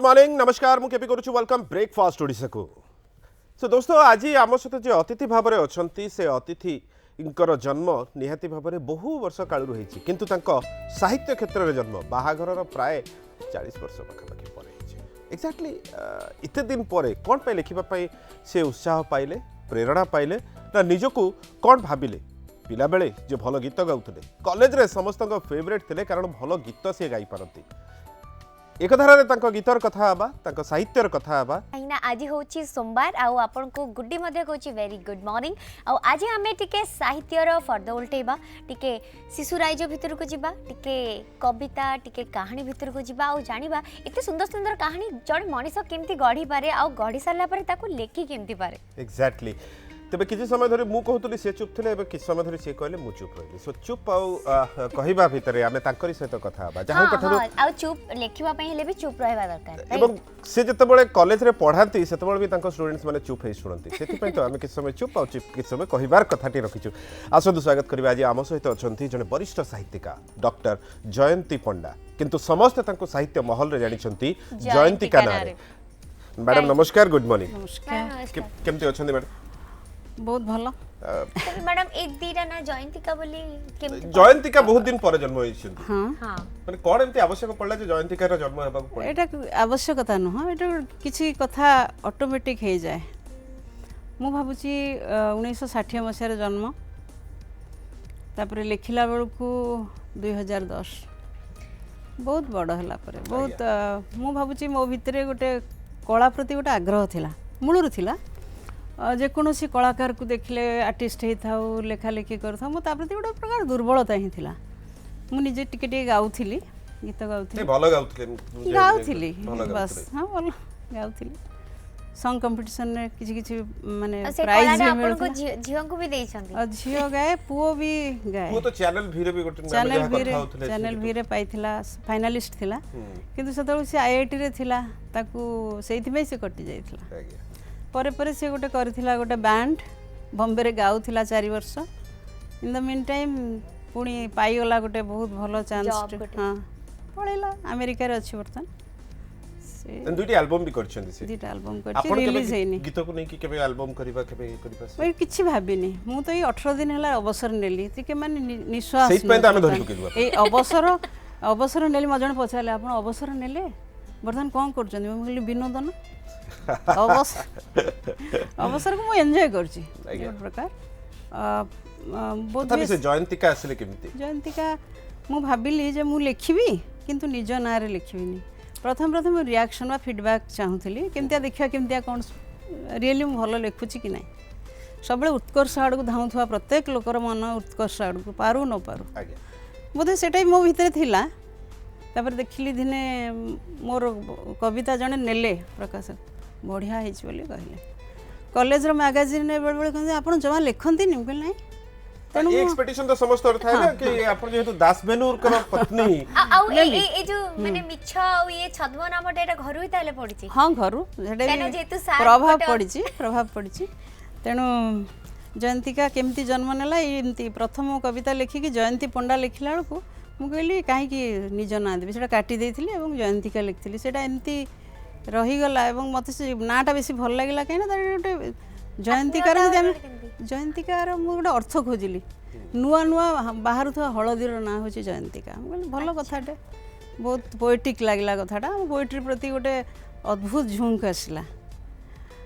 Morning नमस्कार मु KP करूछु welcome breakfast Odisha को। सो दोस्तों आज आम सहित जो अतिथि भाव में अच्छा से अतिथि जन्म निहाती भाव में बहु वर्ष कालू होती किंतु साहित्य क्षेत्र में जन्म बाहाघर प्राय 40 वर्ष पाखापाखि पर एक्जाक्टली इतने दिन पर कौन पे लिखापी से उत्साह पाइले प्रेरणा पाइले ना निजको कौन भाविले पिला बेले जो भल गीत गाउले कॉलेज रे समस्त फेवरेट थे कारण भल गीत सी गाई पारती एक धारा गीतर कथा हवा साहित्यर कथा हवा कहीं आज होची सोमवार आउ आपन को गुड्डी मध्ये कहूची वेरी गुड मॉर्निंग आउ आज हमें टिके साहित्यर फर्द उल्टेबा टिके शिशुराइज भितर को जिबा टिके कविता टिके कहानी भितर को जिबा आउ जानिबा एते सुंदर सुंदर कहानी जण मनीष केमती गढ़ी पारे आउ गढ़ी सारला पारे ताको लेखी केमती पारे एग्जैक्टली तेरे किसी समय धरी मु कहूली सी चुप थे किसी समय धरी सी कहले मु चुप रही सो चुप कहवा भितर आम तांकरी सहित कथा जहाँ कथा चुप लेखिबा पई हेले भी चुप रहबा दरकार एवं से जतबेले कॉलेज रे पढ़ाती सेतबेले भी तांको स्टूडेंट्स माने चुप हे सुनंती सेति पई तो आम किसी समय चुप और किसी समय कहबार कथाटी रखिछु। आसंतु स्वागत करबा आज आम सहित अछंती जने वरिष्ठ साहित्यिका डॉक्टर जयंती पंडा किंतु समस्त तांको साहित्य महल रे जानिछंती जयंतिका नारे। मैडम नमस्कार गुड मॉर्निंग। नमस्कार केमती अछंती मैडम? बहुत भलो मैडम एक दीरा ना जयंतिका बोली केमती जयंतिका बहुत दिन पर जन्म होइछंती हां माने कोन एमती आवश्यक पड़ला जे जयंतिका रा जन्म हेबा को एटा आवश्यकता न एटा किछि कथा ऑटोमेटिक हे जाय मु भाबुची 1960 मसिया रे जन्म तापर लिखिला बेल को 2010 बहुत बड़ हला पर बहुत मु भाबुची मो भितरे गोटे कला प्रति गोटे आग्रह थिला मूलरु थिला जेकोसी कलाकार को देखले आर्टिस्ट होता लेखालेखि कर मो प्रति गोटे प्रकार दुर्बलता ही थिला मु निजे टिके टिके गाउथिली गीत गाउथिली बस हाँ भल गाउथिली सॉन्ग कंपटीशन रे किछि किछि माने प्राइज भी मिलता झियो को भी देइछंती झियो गाए पुओ भी गाए वो तो चैनल भीरे भी गोटे चैनल भीरे पाइथिला फाइनलिस्ट थिला किंतु सतल से आईआईटी रे थिला ताकू सेइथि में से कटि जाइथिला परे परे से गोटे करथिला गोटे बैंड बॉम्बे रे गाउथिला 4 वर्ष इन द मीन टाइम पुणी पाइगला गोटे बहुत भलो चांस हां पळेला अमेरिका रे अछि बर्तन से दुटी एल्बम भी करछंती से दुटी एल्बम करछि रिलीज हेनी गीत को नै कि केबे एल्बम करबा केबे करबा मैं किछि भाबिनी मु तो 18 दिन हला अवसर नेली तिके माने निश्वास सेहि पे हम धरि लुकेलु ए अवसर नेली मजण पछाले आपण अवसर नेले बर्तन कोन करछंती मैं कहली विनोदन अवसर को मु एन्जॉय करछि एक प्रकार बहुत से जयंतिका असले केमती जयंतिका मु भाबिली जे मु लेखिबी किंतु निज नारे लेखिबिनी प्रथम रिएक्शन वा फीडबैक चाहूली केमतिया देखिया केमतिया कोन रियली मु भलो लेखुछि कि नै सबले उत्कर्ष आड़ को धाउथवा प्रत्येक लोकर मन उत्कर्ष आड़ को पारू न पारू बोधे सेटाई मो भीतर थिला तापर देखिली दिने मोर कविता जने नेले प्रकाशक बढ़िया है कहले कॉलेज रो मैगजीन ने बेल बेल कहते आपण जमा लिखंती नि कहले नै तनु एक्सपेक्टेशन तो समस्त अर्थ है ना कि आपण जेतु दासबेनुर कर पत्नी आउ ए जो माने मिछ आउ ये छद्म नाम डेटा घरु ही ताले पडिची हां घरु जेटा प्रभाव पडिची तेनु जयंतिका केमती जन्म नेला एमती प्रथम कविता लिखि कि जयंती पंडा लिखिला को मु कहली काहे कि निज ना देबी सेटा काटी देथिली एवं जयंतिका लिखथिली सेटा एमती रही गला एवं मते से नाटा बेसी भल लागिला काहे ना गोटे जयंतिकार मु गोटे अर्थ खोजिली नुआ नुआ बाहर था हलदीर ना हो जयंतिका भल कथाटे बहुत पोएटिक लागिला कथाटा पोएट्री प्रति गोटे अद्भुत झुंक आसला।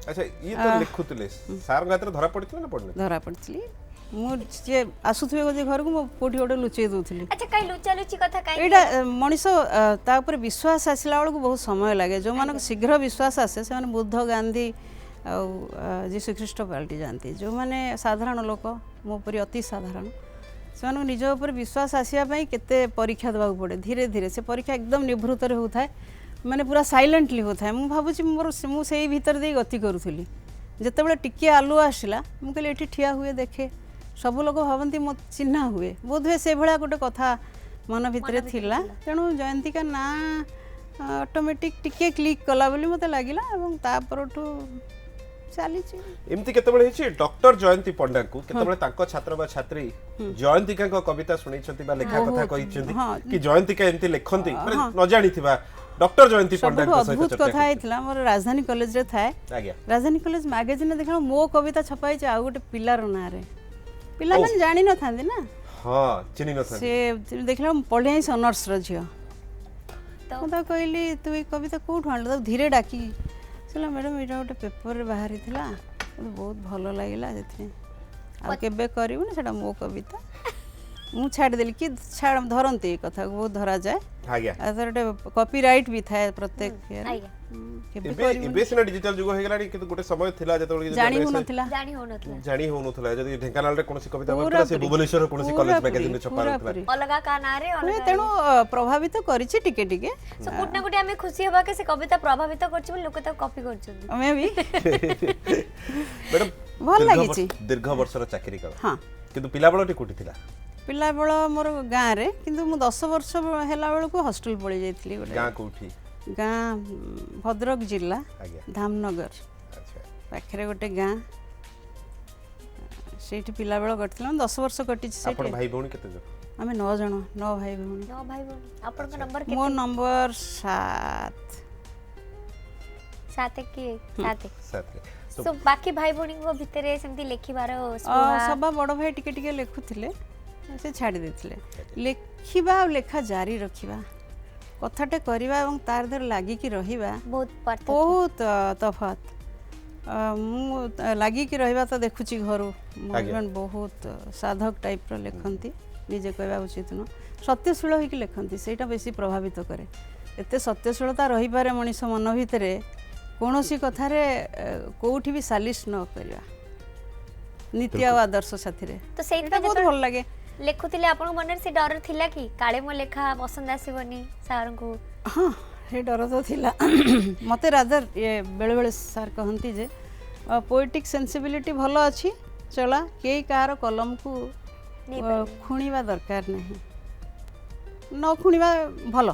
अच्छा ये तो लिखुतले सार गात्र धरा पड़थिला ना पड़ने धरा पड़थिली मु जे आसुथबे गोजे घर को मो कोठी गोटे लुचै दोथली। अच्छा काई लुचा लुची कथा काई एटा मनीष ता ऊपर विश्वास आसिला बेल को बहुत समय लागे जो मानक शीघ्र विश्वास आसे से माने बुद्ध गांधी आ जीसु ख्रीष्ट पाल्टी जानती जो माने साधारण लोक मो परि अति साधारण से माने निज ऊपर विश्वास आसिया पई केते परीक्षा देबा पड़े धीरे धीरे से परीक्षा एकदम निभृत रे होता है माने पूरा साइलेंटली होता है मु भाबुची मोर मु सेही भीतर दे गति करूथली जेतेबेले टिके आलु आसिला मु कहले एठी ठिया हुए देखे सब लोग भावती मत चिन्हा हुए बोध हुए से भाया गोटे कथा मन भितर थिला तेणु जयंतिका ना ऑटोमेटिक टिके क्लिक कला बोली मते लागिला एवं ता परठू चली छी एमती केतेबेले हिची डॉक्टर जयंती पंडा को केतेबेले तांको छात्र बा छात्री जयंतिका को कविता सुनै छथि बा लेखा कथा कहि छथि कि जयंतिका एमती लेखंती न जानि थिबा डॉक्टर जयंती पंडा सबठु अद्भुत कथा होता मोर राजधानी कॉलेज रे थाए आज्ञा राजधानी कॉलेज मैगजीन देखा मो कविता छपाई आउ गोटे पिलार ना रे पिला मैंने जानी न था ना हां चिनी न से देखला पढ़े ऑनर्स रो झियो तो मुझे कहली तू ये कविता कौट आनल धीरे डाकी चला मैडम ये गोटे पेपर बाहरी थिला मते बहुत भल लगिला से केबे करिवु ना सेटा मो कविता मु छाड़ देली कि छाड़ धरते कथा को बहुत धरा जाए आज्ञा आदर कॉपीराइट भी थाए प्रत्येक आज्ञा केबे एबे सिना डिजिटल जुग हो गेलानी किंतु गोटे समय थिला जतबे जानी हो नथिला जानी हो नथला जानी हो नथला जदी ढेंकानाल रे कोनसी कविता बरतला से भुवनेश्वर कोनसी कॉलेज मैगजीन रे छपा रहतला अलगा का ना रे अलगा तेणु प्रभावित करिछि टिके टिके सो कुटना कुटी हमें खुशी होबा के से कविता प्रभावित करछि लोक त कॉपी करछन मैं भी मैडम भल लागिछि दीर्घ वर्षर चाकरी कर हां किंतु पिला बेलटी कोठी थिला पिला बेल मोर गाँ रे किंतु मु 10 वर्ष हेला बेल को हॉस्टल पळी जाइतली गोटे गां कोठी गाँ भद्रक जिला आज्ञा धामनगर अच्छा पाखरे गोटे गाँ सेठी पिला बेल कटिला 10 वर्ष कटिछि सेठी आपण भाई भौणी केते जण आमे 9 जण 9 भाई भौणी नो भाई बोल आपन का नंबर मो केते नंबर 7 साथे की साथे साथ तो सो बाकी भाई भौणी को भितरे सेमती लेखिबार स्पृहा सबा बड़ भाई टिके टिके लिखुथिले से छाड़ी देथिले लेखिबा और लेखा जारी रखिबा कथाटे करवा और तार धर लागिकी रहिबा बहुत पार्थक्य बहुत तफात मु लागिकी रहिबा तो देखुची घरु हस्बैंड बहुत साधक टाइप रो लेखंती निजे कहबा उचित न सत्यशील होइकी लेखंती सेटा बेसी प्रभावित करे एते सत्यशीलता रही पारे मनीष मन भितरे कोनोसी कथारे कोउठी भी सालिश न करवा नीति आ आदर्श साथी रे तो सेटा एटा बहुत भल लागे लेखुतिले आपन मन से डर थिला कि काळे मो लेखा पसंद आसीबनी सारन को हाँ ये डर तो थिला मते रादर ये बेले बेले सार कहंती जे पोएटिक सेंसिबिलिटी भल अछि चला केई कार कलम को खुणीबा दरकार नहीं न खुणीबा भल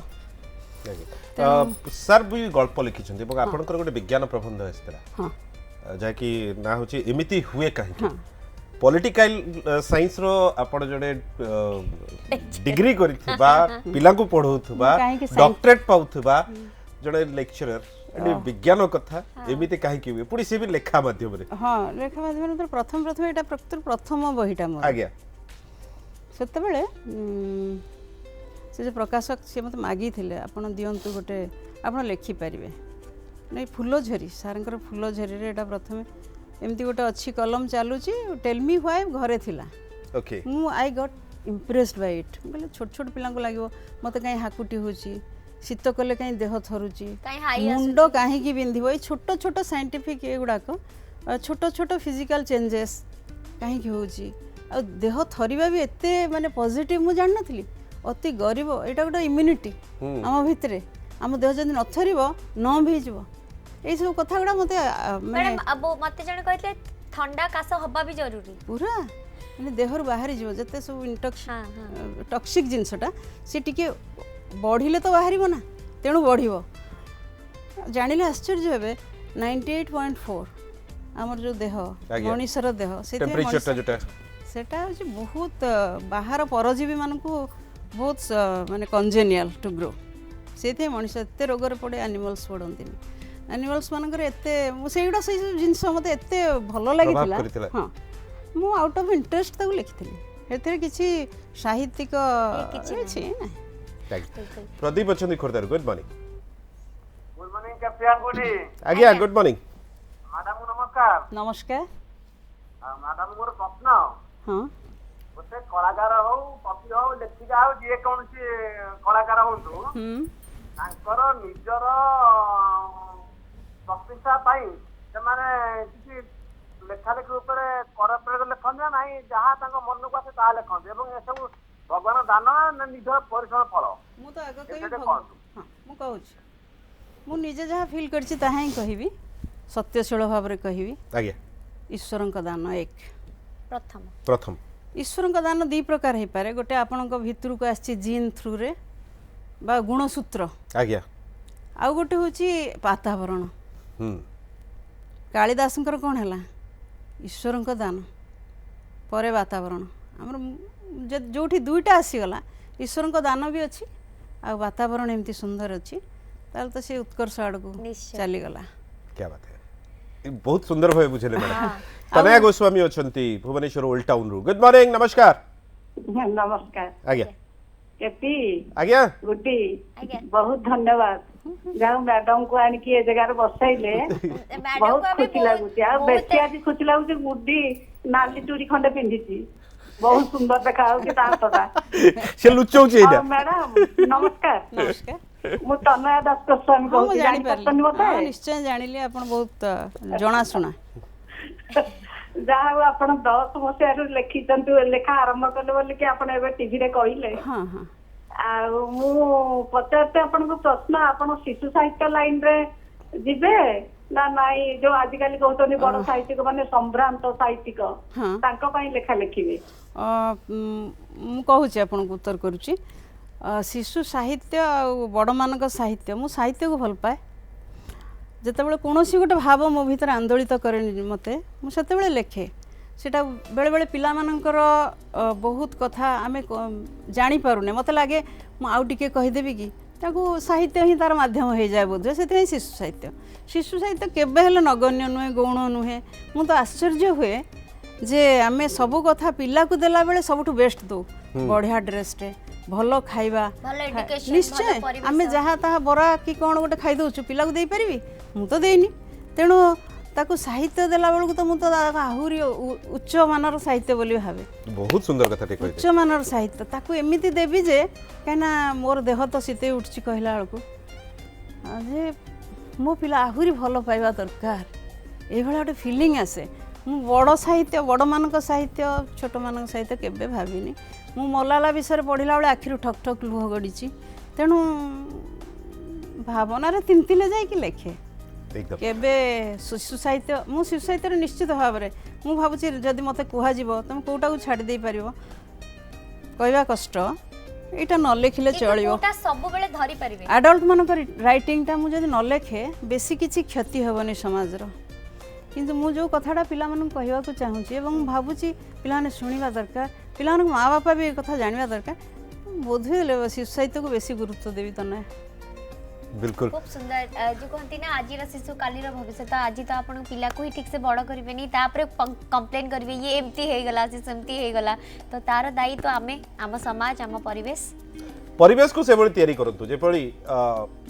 सर भी गल्प लिखिछन्ती এবং आपनकर गोटे विज्ञान प्रबंध आस्तेला हाँ जाकि ना होची एमिति हुए काहे पॉलिटिकल साइंस रो आपण जड़े डिग्री करिथबा पिला को पढौथबा डॉक्टरेट पाउथबा जड़े लेक्चरर एडी विज्ञान कथा एमिति काहे कि हुए पुडी से भी लेखा माध्यम रे हाँ लेखा माध्यम तो प्रथम एटा प्रथम बहिटा मोर आज्ञा सेते बेले से जो प्रकाशक से मत मागी थिले आपण दियंतु गोटे आपण लेखि परिबे नै फूलो झरी सारंकर फूलो झरी रे एटा प्रथमे एमती गोटे अच्छी कलम चलुची टेल मी व्हाई घरे थिला ओके मु I got impressed by it बोले छोट छोट पिला को लागिवो मते काई हाकुटी होची शीत कले काई देह थरुची काई हाई मुंडो काहे की बिंधिबो ए छोट छोट साइंटिफिक ए गुडा को छोट छोट फिजिकल चेंजेस काहे की होची आ देह थरिबा भी एते माने पॉजिटिव मु जान नथली अति गरीब एटा गोटे इम्यूनिटी आम भितरे आम देह जदि न थरिबो न भेजिबो ए सब कथा गुडा मते माने मैडम अब मते जण कहले ठंडा कास हबा भी जरूरी पूरा माने देहर बाहरी जीव जते सब इंटॉक्स हां हां टॉक्सिक जिनसटा से टिके बढ़िले तो बाहरिबो ना तेणु बढ़िबो जानिले आश्चर्य हेबे 98.4 हमर जो देह मनुष्यर देह से टेम्परेचर जोटा सेटा होची बहुत बाहर परजीवी मान को बहुत माने कंजेनियल टू ग्रो सेते मनुष्य एते रोग रे पड़े एनिमल्स पड़ंतिनी एनिमल्स मानकर एते सेगुडा से जिंस मते एते भलो लागितिला हां मु आउट ऑफ इंटरेस्ट ताको लिखिथिली एते किछि साहित्यिक किछि नै प्रदीप अछंदी खोरदार गुड मॉर्निंग कैप्टन गुडी आज्ञा गुड मॉर्निंग मैडम नमस्कार नमस्कार मैडम मोर प्रश्न हां गोटे कलाकार हो कवि हो लेखिका हो जे कोनसी कलाकार होंतु तांकर निजर प्रतिष्ठा पाई ସେମାନେ କିଛି ଲେଖାଲେଖି ଉପରେ କର ପ୍ରୟୋଗ ଲେଖନ୍ତି ନାହିଁ ଯାହା ତାଙ୍କ ମନକୁ ଆସେ ତାହା ଲେଖନ୍ତି ଏବଂ ଏସବୁ ଭଗବାନ ଦାନ ନା ନିଜ ପରିଶ୍ରମ ଫଳ ମୁଁ ତ ଆଗ କହିବି ହଁ ମୁଁ କହୁଛି ମୁଁ ନିଜେ ଯାହା ଫିଲ୍ କରିଛି ତାହା ହିଁ କହିବି ସତ୍ୟଶୀଳ ଭାବରେ କହିବି ଆଜ୍ଞା ଈଶ୍ୱରଙ୍କ ଦାନ ଏକ ପ୍ରଥମ ଈଶ୍ୱରଙ୍କ ଦାନ ଦୁଇ ପ୍ରକାର ହେଇପାରେ ଗୋଟେ ଆପଣଙ୍କ ଭିତରକୁ ଆସିଛି ଜିନ୍ ଥ୍ରୁରେ ବା ଗୁଣସୂତ୍ର ଆଜ୍ଞା ଆଉ ଗୋଟେ ହେଉଛି ବାତାବରଣ କାଳିଦାସଙ୍କର କ'ଣ ହେଲା ଈଶ୍ୱରଙ୍କ ଦାନ ପରେ ବାତାବରଣ ଆମର ଯେଉଁଠି ଦୁଇଟା ଆସିଗଲା ଈଶ୍ୱରଙ୍କ ଦାନ ବି ଅଛି ଆଉ ବାତାବରଣ ଏମିତି ସୁନ୍ଦର ଅଛି ତ ताल तो से उत्कर्ष आड़ को निश्चय। चली गला। क्या बात है, बहुत सुंदर भावे बुझेले मैडम। तनया गोस्वामी अछंती भुवनेश्वर ओल्ड टाउन रु। गुड मॉर्निंग, नमस्कार। नमस्कार आज्ञा केपी आज्ञा गुड्डी आज्ञा। बहुत धन्यवाद जाऊ मैडम को आनिकी ए जगह बसाइले मैडम बहुत को अभी खुशी लगुची आ बेसी आज खुशी लगुची गुड्डी नाली चूड़ी खंडे पिंधिची बहुत सुंदर देखा होउची तांतटा से लुचौची एटा। मैडम नमस्कार नमस्कार। मु तनया दास गोस्वामी हाँ, कहूची जानी जानी पारली। पछनी हाँ, मते निश्चय जानिली आपण बहुत जणा सुना। ଯାହା ହଉ ଆପଣ 10 ମସିହାରୁ ଲେଖିଛନ୍ତି ଲେଖା ଆରମ୍ଭ କଲେ ବୋଲି କି ଆପଣ ଏବେ ଟିଭିରେ କହିଲେ हाँ हाँ ଆଉ ମୁଁ ପଚାରୁଛି ଆପଣଙ୍କୁ ପ୍ରଶ୍ନ ଆପଣ ଶିଶୁ ସାହିତ୍ୟ ଲାଇନରେ ଯିବେ ନା ନାଇଁ ଯୋଉ ଆଜିକାଲି କହୁଛନ୍ତି ବଡ ସାହିତ୍ୟିକ ମାନେ ସମ୍ଭ୍ରାନ୍ତ ସାହିତ୍ୟିକ हाँ ତାଙ୍କ ପାଇଁ ଲେଖା ଲେଖିବେ ମୁଁ କହୁଛି ଆପଣଙ୍କୁ ଉତ୍ତର କରୁଛି। ଶିଶୁ ସାହିତ୍ୟ ଆଉ ବଡ଼ମାନଙ୍କ ସାହିତ୍ୟ, ମୁଁ ସାହିତ୍ୟକୁ ଭଲ ପାଏ। ଯେତେବେଳେ କୌଣସି ଗୋଟେ ଭାବ ମୋ ଭିତରେ ଆନ୍ଦୋଳିତ କରେ ମୋତେ, ମୁଁ ସେତେବେଳେ ଲେଖେ। ସେଟା ବେଳେବେଳେ ପିଲାମାନଙ୍କର ବହୁତ କଥା ଆମେ ଜାଣିପାରୁନେ, ମୋତେ ଲାଗେ ମୁଁ ଆଉ ଟିକେ କହିଦେବି କି, ତାକୁ ସାହିତ୍ୟ ହିଁ ତା'ର ମାଧ୍ୟମ ହେଇଯାଏ ବୋଧହୁଏ, ସେଥିପାଇଁ ଶିଶୁ ସାହିତ୍ୟ। ଶିଶୁ ସାହିତ୍ୟ କେବେ ହେଲେ ନଗଣ୍ୟ ନୁହେଁ, ଗୌଣ ନୁହେଁ। ମୁଁ ତ ଆଶ୍ଚର୍ଯ୍ୟ ହୁଏ ଯେ ଆମେ ସବୁ କଥା ପିଲାକୁ ଦେଲାବେଳେ ସବୁଠୁ ବେଷ୍ଟ ଦେଉ, ବଢ଼ିଆ ଡ୍ରେସ୍ଟେ, ଭଲ ଖାଇବା, ଭଲ education, ନିଶ୍ଚୟ ଭଲ ପରିବେଶ। ଆମେ ଯାହା ତାହା ବରା କି କ'ଣ ଗୋଟେ ଖାଇଦେଉଛୁ, ପିଲାକୁ ଦେଇପାରିବି? ମୁଁ ତ ଦେଇନି। ତେଣୁ ତାକୁ ସାହିତ୍ୟ ଦେଲା ବେଳକୁ ତ ମୁଁ ତ ଆହୁରି ଉଚ୍ଚ ମାନର ସାହିତ୍ୟ ବୋଲି ଭାବେ। बहुत सुंदर कथा टे ଉଚ୍ଚ ମାନର ସାହିତ୍ୟ ତାକୁ ଏମିତି ଦେବି ଯେ, କାହିଁକିନା ମୋର ଦେହ ତ ଶୀତେଇ ଉଠୁଛି କହିଲା ବେଳକୁ, ଯେ ମୋ ପିଲା ଆହୁରି ଭଲ ପାଇବା ଦରକାର, ଏଇଭଳିଆ ଗୋଟେ ଫିଲିଂ ଆସେ। ମୁଁ ବଡ଼ ସାହିତ୍ୟ, ବଡ଼ମାନଙ୍କ ସାହିତ୍ୟ, ଛୋଟମାନଙ୍କ ସାହିତ୍ୟ କେବେ ଭାବିନି। ମୁଁ ମଲାଲା ବିଷୟରେ ପଢ଼ିଲା ବେଳେ ଆଖିରୁ ଠକ୍ ଠକ୍ ଲୁହ ଗଡ଼ିଛି। ତେଣୁ ଭାବନାରେ ତିନ୍ତିଲେ ଯାଇକି ଲେଖେ। एकदम କେବେ ଶିଶୁ ସାହିତ୍ୟ, ମୁଁ ଶିଶୁ ସାହିତ୍ୟରେ ନିଶ୍ଚିତ ଭାବରେ ମୁଁ ଭାବୁଛି ଯଦି ମୋତେ କୁହାଯିବ ତୁମେ କେଉଁଟାକୁ ଛାଡ଼ି ଦେଇପାରିବ, କହିବା କଷ୍ଟ, ଏଇଟା ନ ଲେଖିଲେ ଚଳିବ। କୋଉଟା ସବୁବେଳେ ଧରି ପାରିବେ। ଆଡଲ୍ଟ ମାନଙ୍କ ରାଇଟିଂଟା ମୁଁ ଯଦି ନ ଲେଖେ ବେଶୀ କିଛି କ୍ଷତି ହେବନି ସମାଜର। କିନ୍ତୁ ମୁଁ ଯେଉଁ କଥାଟା ପିଲାମାନଙ୍କୁ କହିବାକୁ ଚାହୁଁଛି ଏବଂ ଭାବୁଛି ପିଲାମାନେ ଶୁଣିବା ଦରକାର, ପିଲାମାନଙ୍କ ମା ବାପା ବି ଏ କଥା ଜାଣିବା ଦରକାର, ବୋଧହୁଏ ଶିଶୁ ସାହିତ୍ୟକୁ ବେଶୀ ଗୁରୁତ୍ୱ ଦେବି ତ ନାହିଁ। बिल्कुल खूब सुंदर जो कहती ना आज शिशु काली भविष्य आज तो आप पिला को ही ठीक से बड़ करेंगे तापर कंप्लेन करेंगे ये एमती हो गला सेमती हो गला तो तार दायी तो आम आम समाज आम परिवेश परिवेश को से तैयारी करंतु जेपरी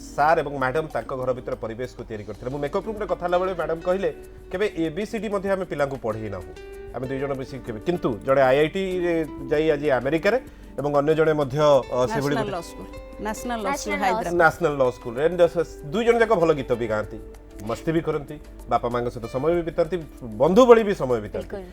सार एवं मैडम ताको घर भीतर परिवेश को तैयारी करथिले। मु मेकअप रूम रे कथा ला बेले मैडम कहिले केबे एबीसीडी मध्ये हम पिला को पढ़ी ना आम दुई जण मिसी केबे किंतु जड़े आईआईटी रे जाई आज अमेरिका रे एवं अन्य जड़े मध्य से बड़ी national law school, national law school Hyderabad, national law school रे दुई जण जाक भल गीत भी गाती, मस्ती भी करती, बापा मां सहित समय भी बिताती, बंधु बड़ी भी समय बिताती,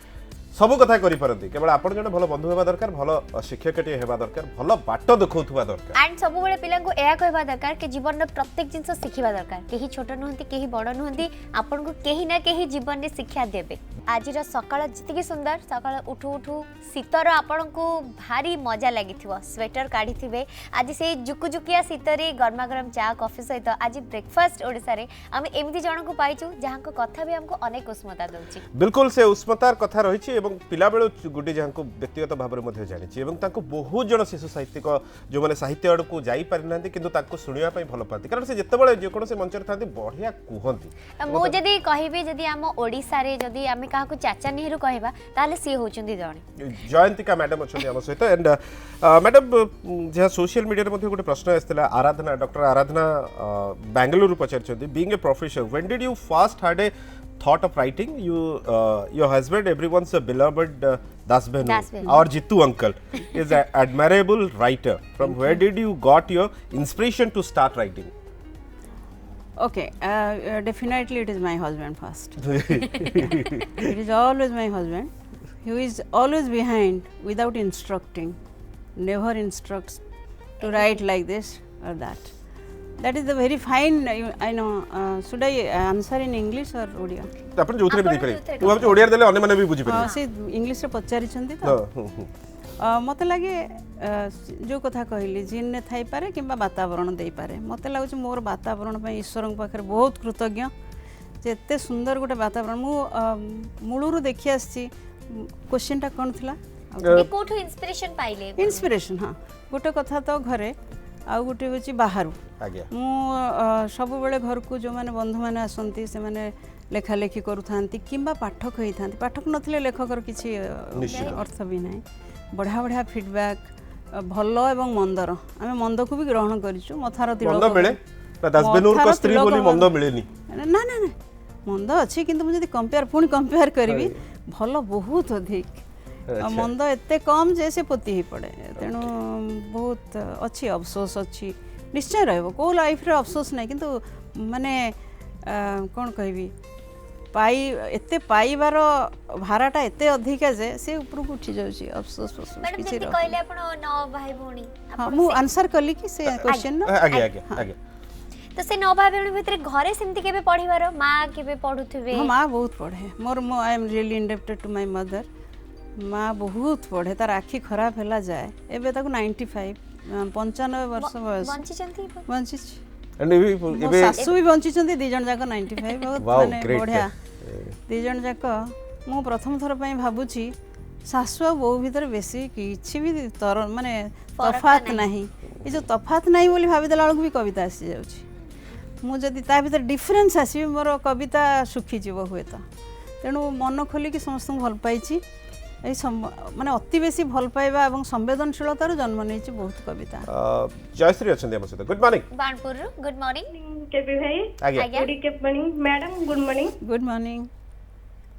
सब कथा करि परंती। केवल आपण जने भल बंधु हेबा दरकार, भल शिक्षकटे हेबा दरकार, भल बाट देखौथुवा दरकार एंड सब बेले पिला को एया कहबा दरकार कि जीवन रे प्रत्येक जिंस शिखिबा दरकार। केही छोट नहंती, केही बड़ नहंती, आपन को केही ना केही जीवन रे शिक्षा देबे। आज रो सकाळ जितकी सुंदर, सकाळ उठू उठू शीतर आपन को भारी मजा लागिथिबो, स्वेटर काढिथिबे। आज से जुकुजुकिया शीतरे गरमा गरम चा कॉफी सहित आज ब्रेकफास्ट ओडिसा रे हम एमिति जण को पाइछु जहां को कथा भी हमको अनेक उष्मता दउची। बिल्कुल से उष्मतार कथा रही एवं पिला बेलू गुड्डी जहाँ को व्यक्तिगत भाव में जानी एवं बहुत जन शिशु साहित्यिक जो मैंने साहित्य आड़ को जाई पारि ना किंतु शुणा भल पाती कारण से जितेबाला जेकोसी मंच था बढ़िया कहती। मुझे कहबी जदि आम ओडिसा रे जदि आम क्या चाचा नेहरू कहबा ताले सी होचंदी जणे जयंतिका मैडम अच्छा आम सहित एंड मैडम जहाँ सोशल मीडिया रे गोटे प्रश्न आसाला आराधना डॉक्टर आराधना बेंगलुरु पचार being a professor when did you first had a thought of writing your husband everyone's a beloved Das Bhenu our Jitu uncle is an admirable writer from where did you got your inspiration to start writing? Okay, definitely it is my husband first. It is always my husband who is always behind without instructing, never instructs to write like this or that. That is the very fine I know. Should I answer in English or Odia? अपन जोथरे भी देख तू भाबछ ओडिया देले अन्य माने भी बुझी पारे से इंग्लिश रे पचारि छंती तो मते लागे जो कथा कहली जीन ने थाई पारे किंबा वातावरण देई पारे मते लागछ मोर वातावरण पे ईश्वर पाखर बहुत कृतज्ञ जे एते सुंदर गोटे वातावरण मु मूलरू देखि आछि। क्वेश्चन टा कोन थिला कोठो इंस्पिरेशन पाइले? इंस्पिरेशन हाँ गोटे कथा तो घरे आउ गोटे हूँ बाहर आज्ञा मु सबुबले घर को जो मैंने बंधु मैंने आसती से मैंने लेखा लेखि करूँ किंबा पाठक होता पाठक नथिले लेखकर किसी अर्थ भी ना बढ़िया बढ़िया फीडबैक भल एवं मंदर आम मंद को भी ग्रहण करूँ मथार मंद मिले दासबेनुर को स्त्री बोली मंद मिलेनी ना ना ना मंद अच्छी किंतु मुझे कंपेयर पुणी कंपेयर करी भल बहुत अधिक मंद एते कम जे से पोती ही पड़े तेणु बहुत अच्छी अफसोस अच्छी निश्चय रहो को लाइफ रे अफसोस नहीं किंतु माने कौन कहबी पाई एते पाइबार भाराटा एते अधिका जे से ऊपर को उठी जाउची अफसोस मैडम किछि जति कहले आपण नौ भाई भौणी हां मु आंसर कली कि से क्वेश्चन ना आगे आगे आगे तो से नौ भाई भौणी भितर घरे सेमति केबे पढिबार मां केबे पढुथबे हां मां बहुत पढ़े मोर I am really indebted to my mother माँ बहुत पढ़े तार आखि खराब है जाए एबे ताको 95 95 वर्ष बयस बंची सासू भी बंची दी जन जाक 95 बहुत माने बढ़िया दी जन जाक मु प्रथम थर पई भाबुची सासू और बो भीतर बेसी किछि भी तर माने तफात नाही ये जो तफात नाही बोली भाबी देला भी कविता आसी जाउची मु जदी ता भीतर डिफरेंस आसी मोर कविता सुखी जीव हुए तो तेणु मन खोली कि समस्त भल पाइछि माने अति बेसी भल पाइबा एवं संवेदनशीलतार जन्म नहीं बहुत कविता जयश्री अच्छे हम सहित good morning Banapur good morning KB भाई आज्ञा good morning madam good morning good morning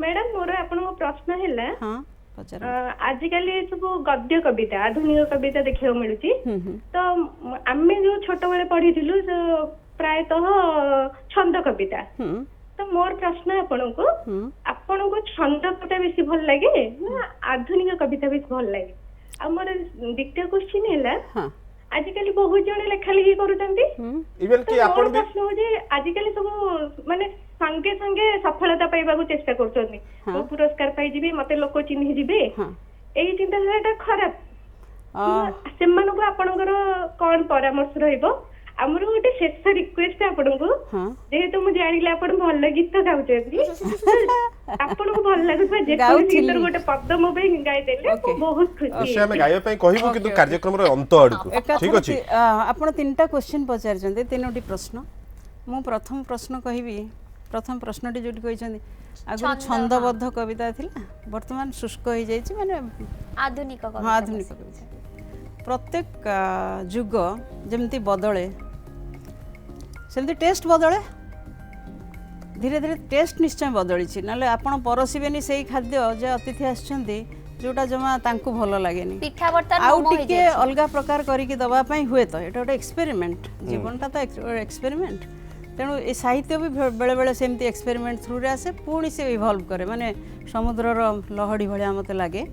madam मोर आपन प्रश्न हैला हां पचार आजिकल सब गद्य कविता आधुनिक कविता देखियो मिलुची तो आमे जो छोट बेले पढ़िथिलु प्रायतः छंद कविता तो मोर प्रश्न आपन को छंद कविता बेसी भल लागे ना आधुनिक कविता बेसी भल लागे आ मोर द्वितीय क्वेश्चन हैला आजिकल बहुत जन लेखा लिखि करूचंती इवन कि आपन भी प्रश्न हो जे आजिकल सब माने संगे संगे सफलता पाइबा को चेष्टा करछोनी तो पुरस्कार पाई जिबे मते लोक चिन्हि जिबे एई चिंताधाराटा खराब सेमानको आपनकर कोन परामर्श रहइबो हमर गोटे शेष रिक्वेस्ट आपन को जेहेतु मु जानिले आपन भल गीत गाउछेंती आपन को भल लागुछा जे गीतर गोटे पद मो पे गाय देले बहुत खुशी से हम गाय पे कहबो किंतु कार्यक्रम रे अंत अडकु ठीक अछि आपन तीनटा क्वेश्चन पचार जंते तीनोटी प्रश्न मु प्रथम प्रश्न कहबी प्रथम प्रश्नटी जोटी कहिसंती आगु छंदबद्ध कविता थिला वर्तमान शुष्क हो जाय छि माने आधुनिक कविता आधुनिक कविता प्रत्येक जुग जमती बदले सेमती टेस्ट बदले धीरे धीरे टेस्ट निश्चय बदली ना आपड़ परसिबेनी से खाद्य जे अतिथि आछंती जोटा जमा तांकु भल लागेनी पिठा बर्तन आउ टिके अलगा प्रकार करिके दबा पई हुए तो एटा एक्सपेरिमेंट जीवनटा तो एक्सपेरिमेंट तेणु ए साहित्य भी बेले बेले सेमती एक्सपेरिमेंट थ्रू रे आसे पुणी से इवॉल्व करे माने समुद्रर लहड़ी भलिया मते लागे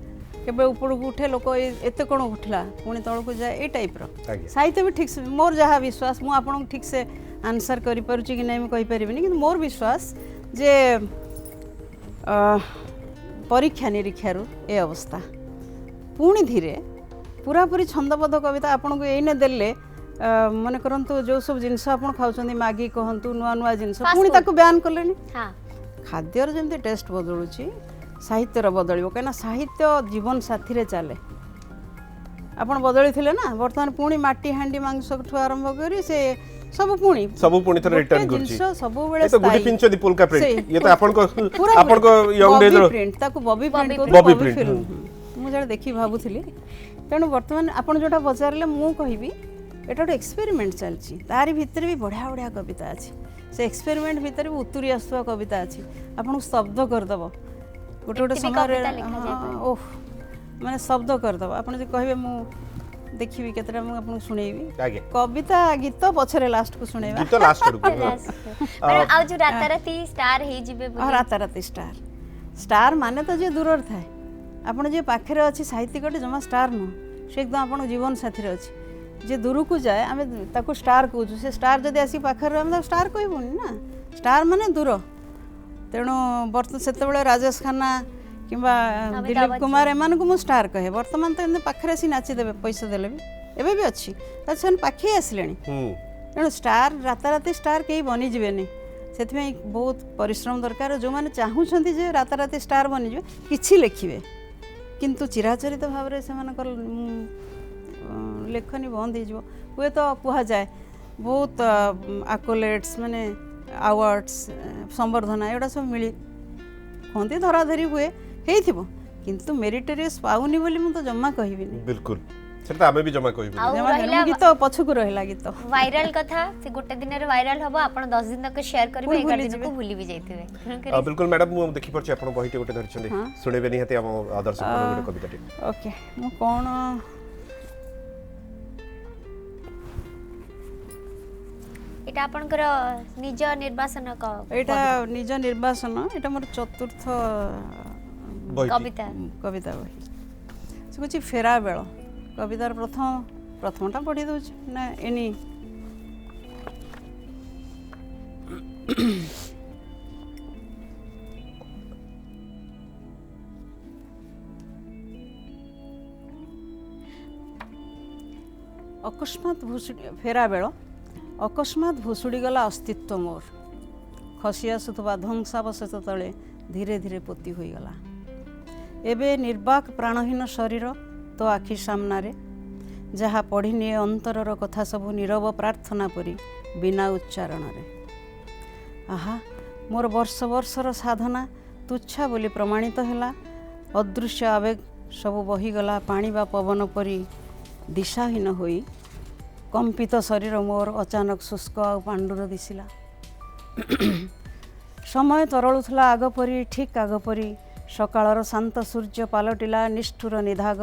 केबे ऊपर को उठे लोक एते कोन उठला पुणी तळ को जाए ए टाइप रो साहित्य भी ठीक से मोर जहा विश्वास मु आपन ठीक से आंसर करि परछि कि नै म कहि परिबिनी कि मोर विश्वास जे परीक्षा निरीक्षा रो ए अवस्था पुणी धीरे पूरा पूरी छंदबद्ध कविता आपन को एने देले मन करंतु जो सब जिंस आपन खाउछंदी मागी कहंतु नुआ नुआ जिंस पुणी ताको बयान करलेनी हां खाद्यर जेमते टेस्ट बदलुची साहित्यर बदलिबो कना साहित्य जीवन साथी रे चले आपण बदली थिले ना वर्तमान पुणी माटी हांडी मांस ठु आरंभ करी से सब पुणी थरे रिटर्न करछि सब बेले तो गुडी पिंच दीपुल का प्रिंट ये तो आपन को यंग डेज रो प्रिंट ताको बॉबी प्रिंट को बॉबी फिल्म मु जरा देखि भाबुथिली तेनु वर्तमान आपण जोटा बजारले मु कहिबी एटा तो एक्सपेरिमेंट चलछि तारी भीतर भी बढ़िया बढ़िया कविता अछि से एक्सपेरिमेंट भीतर भी उतरी आसुवा कविता अछि आपण शब्द कर दबो गोटे गोटे समय ओह माने शब्द कर दबो आपण जे कहबे मु देखिबी केतरा मु आपन सुनेबी कविता गीत पछरे लास्ट को सुनेबा गीत लास्ट को मैडम आ जो राताराती स्टार हे जिबे राताराती स्टार माने तो जे दूर थाए आपण जे पाखरे अछि साहित्यिकटे जमा स्टार न से एकदम आपण जीवन साथी रे अछि जे दूर को जाए आमे ताको स्टार कहू से स्टार जदि आसी पाखर हम स्टार कहबुनी ना स्टार माने दूर तेणु बर्त सेतबेले राजेश खन्ना किंबा दिलीप कुमार एमान को मु स्टार कहे वर्तमान तो पाखरे आसी नाची देबे पैसा देले भी एबे भी अछि त सेन पाखे आसलेनी तेणु स्टार राताराती स्टार केही बनी जिवेनी सेथमे बहुत परिश्रम दरकार जो माने चाहूछंती जे राताराती स्टार बनी जिवे किछि लेखिबे किंतु चिराचरित भाव रे से मानकर लेखनी बंद हो हुए तो कह जाए बहुत आकोलेट्स माने अवार्ड्स संबर्धना एगुड़ा सब मिली कहते धराधरी हुए किंतु मेरिटोरियस पाऊनी बोली मु तो जमा कहबिनी बिल्कुल सेटा आमे भी जमा कहबे आउ रहिला गीत पछकु रहिला गीत वायरल कथा से गोटे दिन रे वायरल हबो आपण 10 दिन तक शेयर करबे 11 दिन को भूली भी जाइतिबे बिल्कुल मैडम मु देखि परछि आपण बहिटे गोटे धरछन सुनेबे निहते हम आदर्श गोटे कविताटी ओके मु कोन एटा आपनकर निज निर्वासन एटा निज निर्वासन एटा मोर चतुर्थ कविता कविता बही से कुछ फेरा बेल कवितार प्रथमटा पढ़ी दौच ना एनी अकस्मात भूसुड़ी फेरा बेल अकस्मात भूसुड़ी गला अस्तित्व मोर खसी आसुवा ध्वंसावशेष तले धीरे धीरे पोती होईगला एबे निर्वाक प्राणहीन शरीर तो आखि सामनारे जहाँ पढ़ी निए अंतरर कथा सबु नीरव प्रार्थना परी बिना उच्चारण रे आहा मोर वर्ष वर्षर साधना तुच्छा बोली प्रमाणित हैला अदृश्य आवेग सबु बहीगला पानी बा पवन परी दिशाहीन होई कंपित शरीर मोर अचानक शुष्क आ पांडुर दिशिला समय तरलुला आग परी ठीक आग परी सकाळर शांत सूर्य पालटिला निष्ठुर निधाग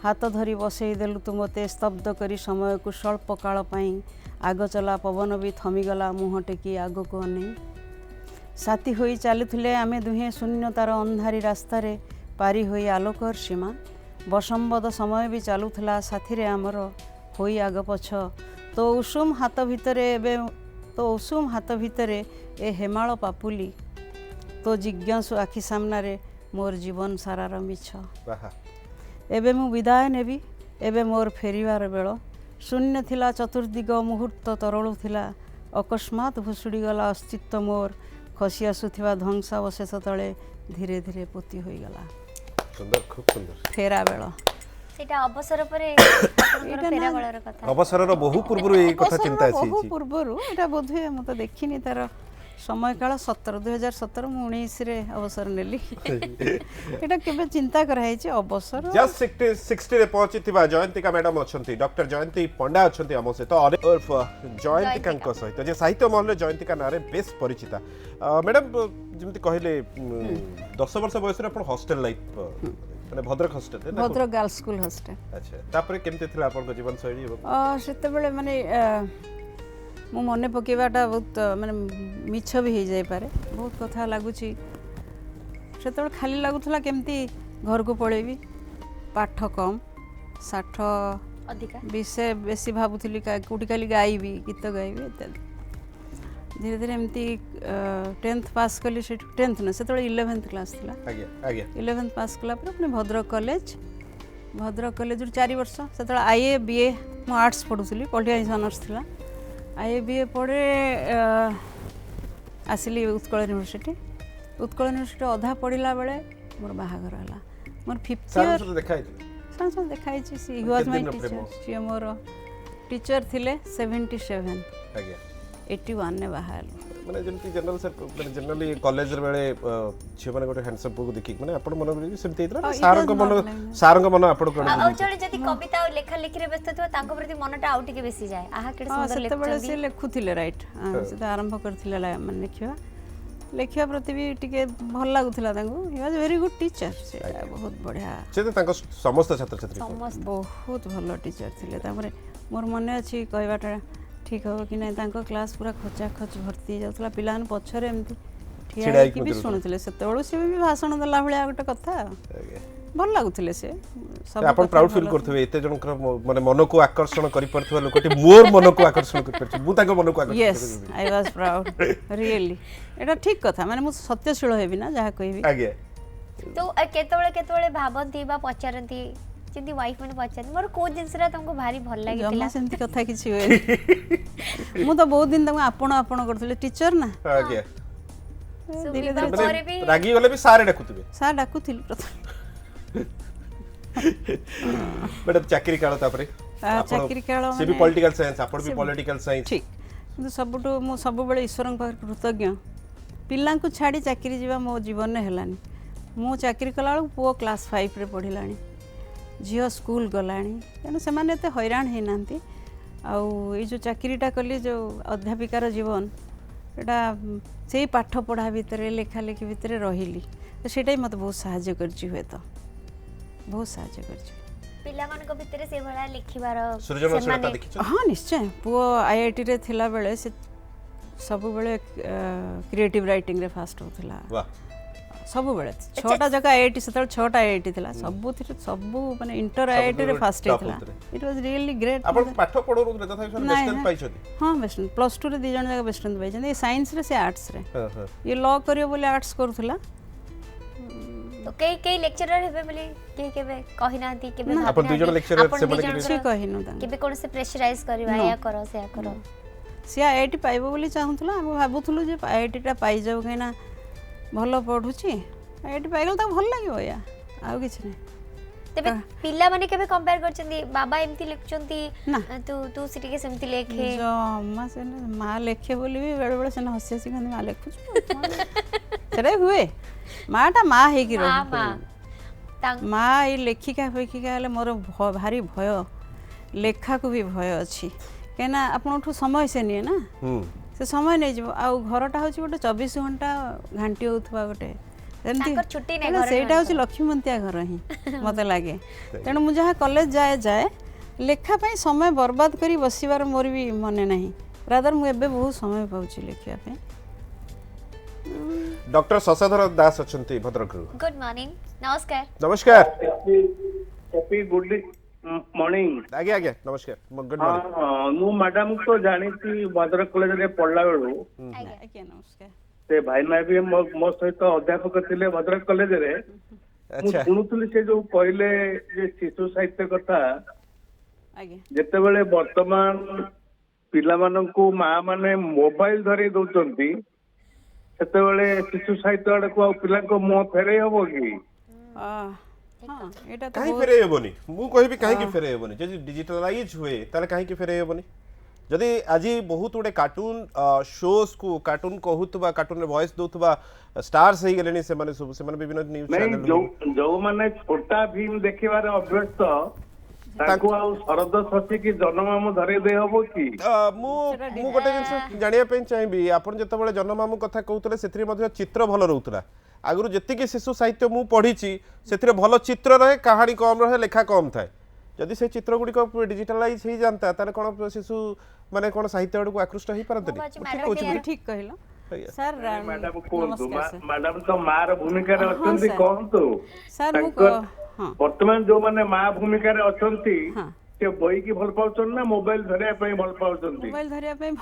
हाथ धरी बसई देलु तु मते स्तब्ध करी समय को स्वल्प काल पाई आग चला पवन भी थमीगला मुह टेकी आग को अनै साथी होई चलुथिले आमे दुहे शून्यतार अंधारी रास्तारे पारी होई आलोकर सीमा बसंबद समय भी चलुथला साथी रे आमर होई आग पछ तो उषुम हाथ भितरे ए हेमाल पापुली तो जिज्ञासु आखि सामनारे मोर जीवन सारार मिछ एबे मु विदाय नेबी एबे मोर फेरिवार बेल शून्य थिला चतुर्दिग मुहूर्त तरलु थिला अकस्मात भुसुड़ी गला अस्तित्व मोर खसी आसुथिबा ध्वंसावशेष तले धीरे धीरे पोती होई गला सुंदर खूब सुंदर फेरा बेल सेटा अवसर परे आपनकर फेरा बेलर कथा अवसरर बहु पूर्व ए कथा चिंता बहु अछि पूर्वरु एटा बोधे म तो देखिनी तार समय काल 2017 मु 19 रे अवसर नेली एटा केबे चिंता कराई छै अवसर जस्ट 60 रे पहुंचीथिबा जयंतिका मैडम अछंती डॉक्टर जयंती पंडा अछंती हम सहित उर्फ जयंतिका को सहित जे साहित्य महल जयंतिका नारे बेस परिचिता मैडम जेमति कहले 10 वर्ष बयस रे अपन हॉस्टल लाइफ माने Bhadrak hostel Bhadrak girls school hostel अच्छा तापर केमते थिला अपन जीवन शैली सेते बेले माने मो मने पकेबाटा बहुत माने मिछ भी हो जाय पारे बहुत कथा लागुची सेते खाली लागुथला केमती घर को पळेबी पाठ कम साठ अधिका विषय बेसी भाबुथली कोटी खाली गाइबी गीत गाइबी इत्यादि धीरे धीरे एमती 10th पास कली से 10th न सेते 11th क्लास थिला आगे आगे 11th पास कला पर अपने भद्रक कॉलेज 4 वर्ष सेते आईए बीए मो आर्ट्स पढुथली पॉलिटिकल साइंस थिला आईए बीए पढ़े आसिली उत्कल यूनिवर्सिटी अधा पढ़ला बेले मोर बाहागर हला मोर 5th ईयर साथ देखाई she was my teacher she मोर टीचर थिले 77 आगे 81 ने बाहाल माने जेमति जनरल सर माने जनरली कॉलेज रे बेले छी माने गोटे हैंडसम को देखि माने अपन मन रे सेमति इतला सारंग मन अपन को आ जळे जदी कविता और लेखा लेखि रे व्यस्त थवा तांको प्रति मनटा आउ टिके बेसी जाय आहा केड सुंदर लेख बळे से लेखुथिले राइट से आरंभ करथिले माने लेखिया प्रति भी टिके भल लागुथिला तांको he was very good teacher से बहुत बढ़िया से तांको समस्त छात्र छात्री बहुत भल टीचर थिले तापरे मोर मने अछि कहबाटा ठीक हो कि नहीं तांको क्लास पूरा खचा खच भर्ती जाउतला पिलान पछरे एमती ठिया कि भी सुनुथिले सेतेबळु से भी भाषण दला भलिया गोटे कथा भल लागुथिले से सब अपन प्राउड फील करथबे एते जनकर माने मन को आकर्षण करि परथबा लोकटी मोर मन को आकर्षण करि परछ मु तांको मन को आकर्षण yes I was proud really एटा ठीक कथा माने मु सत्यशील हेबी ना जहा कहबी आगे तो केतबळे भाबंती बा पचारंती जदी वाइफ माने पचारन मोर को जिंसरा तुमको भारी भल लागितला जम्मा सेमती कथा किछि होय मु तो बहुत दिन तक आपण करथले टीचर ना आगे धीरे धीरे रागी गले भी सारे डाकुतबे सा डाकुथिल प्रथम मैडम चाकरी काल तापरे ଚାକିରି କାଳ ସେ ବି ପଲିଟିକାଲ ସାଇନ୍ସ ଆପଣ ବି ପଲିଟିକାଲ ସାଇନ୍ସ ଠିକ୍ କିନ୍ତୁ ସବୁଠୁ ମୁଁ ସବୁବେଳେ ଈଶ୍ୱରଙ୍କ ପାଖରେ କୃତଜ୍ଞ ପିଲାଙ୍କୁ ଛାଡ଼ି ଚାକିରି ଯିବା ମୋ ଜୀବନରେ ହେଲାନି ମୁଁ ଚାକିରି କଲାବେଳକୁ ପୁଅ କ୍ଲାସ୍ 5ରେ ପଢ଼ିଲାଣି ଝିଅ ସ୍କୁଲ ଗଲାଣି ତେଣୁ ସେମାନେ ଏତେ ହଇରାଣ ହେଇନାହାନ୍ତି ଆଉ ଏଇ ଯେଉଁ ଚାକିରିଟା କଲି ଯେଉଁ ଅଧ୍ୟାପିକାର ଜୀବନ ଏଇଟା ସେଇ ପାଠ ପଢ଼ା ଭିତରେ ଲେଖାଲେଖି ଭିତରେ ରହିଲି ତ ସେଇଟା ହିଁ ମୋତେ ବହୁତ ସାହାଯ୍ୟ କରିଛି ହୁଏତ ବହୁତ ସାହାଯ୍ୟ କରିଛି ପିଲାମାନଙ୍କ ଭିତରେ ସେଇଭଳିଆ ଲେଖିବାର ସୃଜନଶୀଳତା ଦେଖିଛ ହଁ ନିଶ୍ଚୟ ପୁଅ IITରେ ଥିଲାବେଳେ ସେ ସବୁବେଳେ କ୍ରିଏଟିଭ୍ ରାଇଟିଂରେ ଫାଷ୍ଟ ହେଉଥିଲା ବାଃ ସବୁବେଳେ 6ଟା ଜାଗା IIT ସେତେବେଳେ 6ଟା IIT ଥିଲା ସବୁଥିରେ ସବୁ ମାନେ ଇଣ୍ଟର IITରେ ଫାଷ୍ଟ ହେଇଥିଲା ଇଟ୍ ୱାଜ୍ ରିଏଲି ଗ୍ରେଟ୍ ଆପଣ ପାଠ ପଢ଼ଉଥିଲେ ତଥାପି ସେମାନେ ବେଷ୍ଟ ପାଇଛନ୍ତି ହଁ ବେଷ୍ଟ +2ରେ 2 ଜଣ ଯାକ ବେଷ୍ଟ ପାଇଛନ୍ତି ଏ ସାଇନ୍ସରେ ସେ ଆର୍ଟ୍ସରେ ହଁ ହଁ ଇଏ ଲ କରିବ ବୋଲି ଆର୍ଟ୍ସ କରୁଥିଲା ତ କେହି ଲେକ୍ଚରର ହେବେ ବୋଲି କେବେ କହିନାହାନ୍ତି କେବେ ଆପଣ ଦୁଇ ଜଣ ଲେକ୍ଚରର ସେମାନେ କିଛି କହିନୁ ତାଙ୍କୁ କେବେ କୌଣସି ପ୍ରେସରାଇଜ କରିବା ଏୟା କର ସେୟା କର ସିଏ IIT ପାଇବ ବୋଲି ଚାହୁଁଥିଲା ଆମେ ଭାବୁଥିଲୁ ଯେ IITଟା ପାଇଯାଉ କାହିଁକିନା ଭଲ ପଢ଼ୁଛି IIT ପାଇଗଲେ ତାକୁ ଭଲ ଲାଗିବ ଏଇଆ ଆଉ କିଛି ନାହିଁ ତେବେ ପିଲାମାନେ କେବେ କମ୍ପେୟାର କରିଛନ୍ତି ବାବା ଏମିତି ଲେଖୁଛନ୍ତି ନା। ତୁ ସେ ଟିକେ ସେମିତି ଲେଖେ ଜମା ସେ ମା ଲେଖେ ବୋଲି ବି ବେଳେବେଳେ ସେ ହସି ହସି କହନ୍ତି ମା ଲେଖୁଛୁ ସେଟା ହୁଏ ମାଟା ମା ହେଇକି ରହେ ମା ଏଇ ଲେଖିକା ଫେଖିକା ହେଲେ ମୋର ଭାରି ଭୟ ଲେଖାକୁ ବି ଭୟ ଅଛି କାହିଁକିନା ଆପଣଙ୍କଠୁ ସମୟ ସେ ନିଏ ନା ସେ ସମୟ ନେଇଯିବ ଆଉ ଘରଟା ହେଉଛି ଗୋଟେ 24 ଘଣ୍ଟା ଘାଣ୍ଟି ହେଉଥିବା ଗୋଟେ ସେଇଟା ହେଉଛି ଲକ୍ଷ୍ମୀମନ୍ତିଆ ଘର ହିଁ ମୋତେ ଲାଗେ ତେଣୁ ମୁଁ ଯାହା କଲେଜ ଯାଏ ଲେଖା ପାଇଁ ସମୟ ବର୍ବାଦ କରି ବସିବାର ମୋର ବି ମନେ ନାହିଁ ରାଦର ମୁଁ ଏବେ ବହୁତ ସମୟ ପାଉଛି ଲେଖିବା ପାଇଁ ଡକ୍ଟର ଶଶାଧର ଦାସ ଅଛନ୍ତି ଭଦ୍ରକରୁ ଗୁଡ୍ ମର୍ଣ୍ଣିଂ ନମସ୍କାର ନମସ୍କାର हैप्पी गुड मॉर्निंग ଆଜ୍ଞା ଆଜ୍ଞା ନମସ୍କାର ଗୁଡ୍ ମର୍ଣ୍ଣିଂ ମୁଁ ମ୍ୟାଡାମ ତ ଜାଣିଛି ଭଦ୍ରକ କଲେଜରେ ପଢିଲା ବେଳୁ ଆଜ୍ଞା ନମସ୍କାର ସେ ଭାଇନା ବି ମୋ ସହିତ ଅଧ୍ୟାପକ ଥିଲେ ଭଦ୍ରକ କଲେଜରେ ମୁଁ ଆଚ୍ଛା ଶୁଣୁଥିଲି ସେ ଯୋଉ କହିଲେ ଯେ ଶିଶୁ ସାହିତ୍ୟ କଥା ଆଜ୍ଞା ଯେତେବେଳେ ବର୍ତ୍ତମାନ ପିଲାମାନଙ୍କୁ ମା ମାନେ ମୋବାଇଲ ଧରେଇ ଦଉଛନ୍ତି ସେତେବେଳେ ଶିଶୁ ସାହିତ୍ୟ ଆଡକୁ ଆଉ ପିଲାଙ୍କ ମୁହଁ ଫେରେଇ ହବ କି ଏଇଟା ତ କାହିଁ ଫେରେଇ ହେବନି ମୁଁ କହିବି କାହିଁକି ଫେରେଇ ହେବନି ଯଦି ଡିଜିଟାଲାଇଜ ହୁଏ ତାହେଲେ କାହିଁକି ଫେରେଇ ହେବନି ଯଦି ଆଜି ବହୁତ ଗୁଡ଼େ କାର୍ଟୁନ ଶୋସ୍ କୁ କାର୍ଟୁନ କହୁଥିବା କାର୍ଟୁନରେ ଭଏସ୍ ଦେଉଥିବା ଷ୍ଟାର୍ସ ହେଇଗଲେଣି ସେମାନେ ସବୁ ସେମାନେ ବିଭିନ୍ନ ନ୍ୟୁଜ୍ ଚ୍ୟାନେଲ ଯୋଉମାନେ ଛୋଟା ଭୀମ ଦେଖିବାରେ ଅଭ୍ୟସ୍ତ ତାଙ୍କୁ ଆଉ ଶରଦ ଶଶୀ ଜନମାମୁ ଧରେଇ ଦେଇ ହବ କି ମୁଁ ଗୋଟେ ଜିନିଷ ଜାଣିବା ପାଇଁ ଚାହିଁବି ଆପଣ ଯେତେବେଳେ ଜନମାମୁ କଥା କହୁଥିଲେ ସେଥିରେ ମଧ୍ୟ ଚିତ୍ର ଭଲ ରହୁଥିଲା ଆଗରୁ ଯେତିକି ଶିଶୁ ସାହିତ୍ୟ ମୁଁ ପଢିଛି ସେଥିରେ ଭଲ ଚିତ୍ର ରହେ କାହାଣୀ କମ୍ ରହେ ଲେଖା କମ୍ ଥାଏ ଯଦି ସେ ଚିତ୍ର ଗୁଡ଼ିକ ଡିଜିଟାଲାଇଜ ହେଇଯାନ୍ତା ତାହେଲେ କ'ଣ ଶିଶୁ ମାନେ କ'ଣ ସାହିତ୍ୟ ଆଡ଼କୁ ଆକୃଷ୍ଟ ହେଇପାରନ୍ତେନି ଠିକ କହିଲ ସାର୍ ମ୍ୟାଡାମ କୁହନ୍ତୁ ମ୍ୟାଡାମ ତ ମାର ଭୂମିକାରେ ଅଛନ୍ତି କହନ୍ତୁ ସାର୍ ମୁଁ ବର୍ତ୍ତମାନ ଯୋଉମାନେ ମା ଭୂମିକାରେ ଅଛନ୍ତି ସେ ବହିକି ଭଲ ପାଉଛନ୍ତି ନା ମୋବାଇଲ ଧରିବା ପାଇଁ ଭଲ ପାଉଛନ୍ତି ମୋବାଇଲ ଧରିବା ପାଇଁ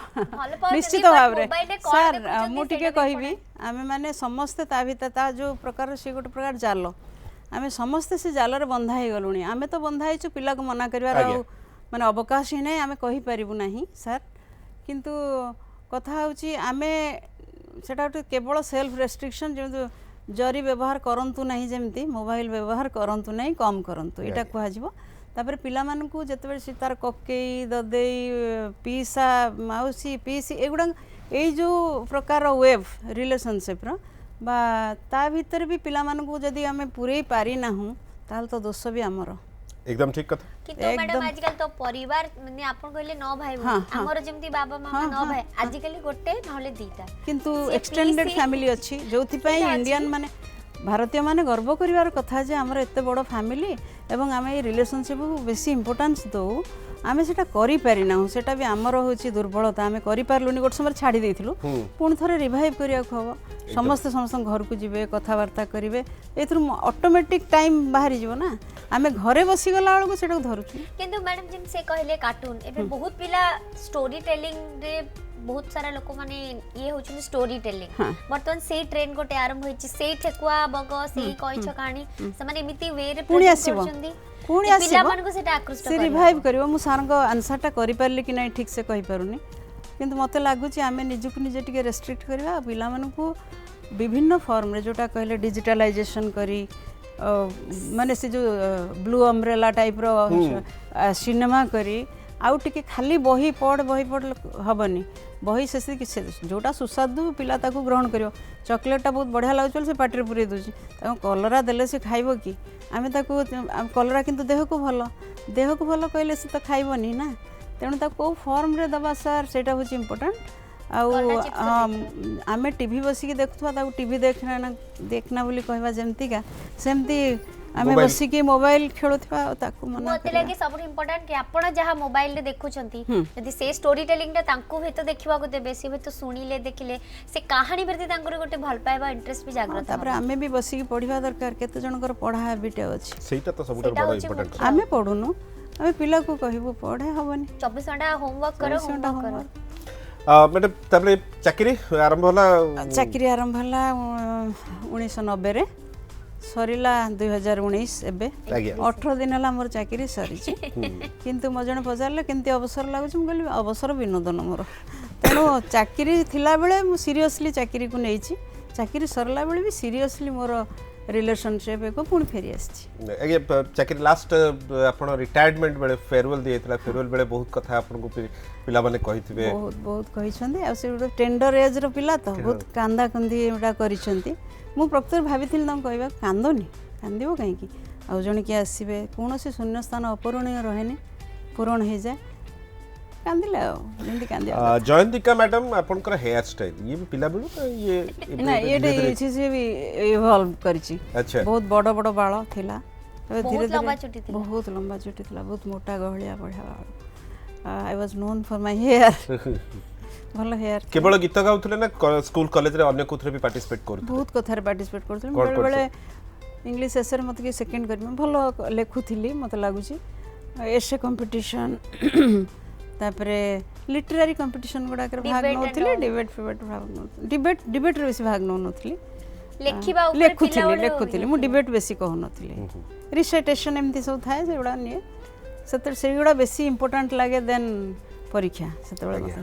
ନିଶ୍ଚିତ ଭାବରେ ସାର୍ ମୁଁ ଟିକେ କହିବି ଆମେ ମାନେ ସମସ୍ତେ ତା ଭିତରେ ତା ଯୋଉ ପ୍ରକାର ସେ ଗୋଟେ ପ୍ରକାର ଜାଲ ଆମେ ସମସ୍ତେ ସେ ଜାଲରେ ବନ୍ଧା ହେଇଗଲୁଣି ଆମେ ତ ବନ୍ଧା ହେଇଛୁ ପିଲାକୁ ମନା କରିବାର ଆଉ ମାନେ ଅବକାଶ ହିଁ ନାହିଁ ଆମେ କହିପାରିବୁ ନାହିଁ ସାର୍ କିନ୍ତୁ କଥା ହେଉଛି ଆମେ ସେଟା ଗୋଟେ କେବଳ ସେଲ୍ଫ ରେଷ୍ଟ୍ରିକ୍ସନ୍ ଯେମିତି ଜରି ବ୍ୟବହାର କରନ୍ତୁ ନାହିଁ ଯେମିତି ମୋବାଇଲ ବ୍ୟବହାର କରନ୍ତୁ ନାହିଁ କମ୍ କରନ୍ତୁ ଏଇଟା କୁହାଯିବ ତାପରେ ପିଲାମାନଙ୍କୁ ଯେତେବେଳେ ସେ ତାର କକେଇ ଦଦେଇ ପିସା ମାଉସୀ ପିସି ଏଗୁଡ଼ା ଏଇ ଯେଉଁ ପ୍ରକାର ୱେଭ୍ ରିଲେସନସିପ୍ର ବା ତା ଭିତରେ ବି ପିଲାମାନଙ୍କୁ ଯଦି ଆମେ ପୁରେଇ ପାରିନାହୁଁ ତାହେଲେ ତ ଦୋଷ ବି ଆମର एकदम ठीक कथा किंतु मैडम आजकल तो परिवार माने आपण कहले 9 भाई हमर जेमती बाबा मामा 9 भाई आजकल गोटे नहले दीटा किंतु एक्सटेंडेड फैमिली अछि जोथि पई इंडियन माने भारतीय माने गर्व करिवार कथा जे हमर एते बड़ फैमिली एवं आमे ए रिलेशनशिप को बेसी इंपोर्टेंस दो आमे सेटा करि पारि ना सेटा भी हमर होछि दुर्बलता आमे करि पारलुनी गोट समय छाडी देथिलु पुन थरे रिवाइव करिया खबो समस्त समस्त घर को जिवे कथा वार्ता करिवे एथुर ऑटोमेटिक टाइम बाहरी जीवो ना आमे घरे बसी गला वाला को सेटा धरुछु किंतु मैडम जिम से कहले कार्टून एबे बहुत पिला स्टोरी टेलिंग रे बहुत सारा लोक माने ये होछि स्टोरी टेलिंग बर्तन सेही ट्रेन गोटे आरंभ होछि सेही ठेकुआ बग सेही कहिछ कहानी से माने एमिति वे रे करछुंदी पुणी पिला मन को सेटा आकृष्ट से रिवाइव करिवो मु सार को आंसर टा करि परली कि नै ठीक से कहि परुनी किंतु मते लागुछि आमे निजुक निजे टिके रेस्ट्रिक्ट करबा पिला मन को विभिन्न फॉर्म रे जोटा कहले डिजिटलाइजेशन करी माने से जो ब्लू अम्ब्रेला टाइप रो सिनेमा करी आउ टिके खाली बही पढ़ हबनी बही से जोटा सुस्वादु पिला ताकू ग्रहण करियो चॉकलेट बहुत बढ़िया लागुच से पार्टी पुरे दूसरी कलरा देले से खाइब कि आम कलरा किंतु देह को भल कहले से तो खाइबनी ना तेणु कौ फॉर्म रे दबा सार सेटा हूँ इम्पोर्टाट आम टीवी बसिक देखुवा टीवी देखना बोली कहवा जमतीका सेमती आम बसिक मोबाइल खेलुवा मना मते लागे सब इम्पोर्टेंट कि आपण जहाँ मोबाइल रे देखुछंती यदि से स्टोरी टेलिंग टा तांको भी तो देखिबा को देबे से भी तो सुनिले देखिले से कहानी प्रति तांकर गोटे भल पाइबा इंटरेस्ट भी जागृत तापर आमे भी बसिक पढिबा दरकार केते जनकर पढा हैबिट अछि सेटा तो सबुठ बड़ इम्पोर्टेंट आमे पढुनु आमे पिला को कहबो पढे हबनी 24 घंटा होमवर्क करो होमवर्क करो मैडम तबले चाकरी आरंभ होला 1990 रे सरीला 2019 एबे 18 दिन होला मोर चाकरी सरी किंतु मो जने पचारले केमती अवसर लागुछ हम कहली अवसर विनोदन मोर तेणु चाकरी थिला बेले मु सीरियसली चाकरी को नेइछि चाकरी सरला बेले भी सीरियसली मोर रिलेशनशिप को पुणी फेरी आछि आगे चाकरी लास्ट आपण रिटायरमेंट बेले फेयरवेल दिएतला फेयरवेल बेले बहुत कथा आपण को पिला माने कहिथिबे बहुत कहिसंदी आ से टेंडर एज रो पिला तो बहुत कांदा कंदी एटा करिसंती मु प्रकृत भाविथिल तम कहबा कांदोनी कांदिबो काहे की आ जण के आसीबे कोनोसी शून्य स्थान अपरणीय रहेनी पूरण हे जाय कांदिला जेंती कांदिया जयंतिका मैडम आपनकर हेयर स्टाइल ये भी पिला बेलु ये ना ये चीज भी इवॉल्व करची अच्छा बहुत बड़ बड़ बाल थिला बहुत लंबा चुटी थिला बहुत लंबा चुटी थिला बहुत मोटा गहलिया बढ़िया बाल I was known for my hair भलो हेयर केवल गीत गाउथले ना स्कूल कॉलेज रे अन्य कुथरे भी पार्टिसिपेट करथले बहुत कथार पार्टिसिपेट करथले बेले बेले इंग्लिश एसर मत के सेकंड कर भलो लेखुथिली मत लागुची एसे कंपटीशन तापरे लिटरेरी कंपटीशन गुडा कर भाग नोथली डिबेट रे बेसी भाग नोथली लेखुथिली मु डिबेट बेसी कहू नथली रिसाइटेशन एमती सब थाए से गुडा निये सतर से गुडा बेसी इंपोर्टेंट लागे देन परीक्षा सेतबेले मते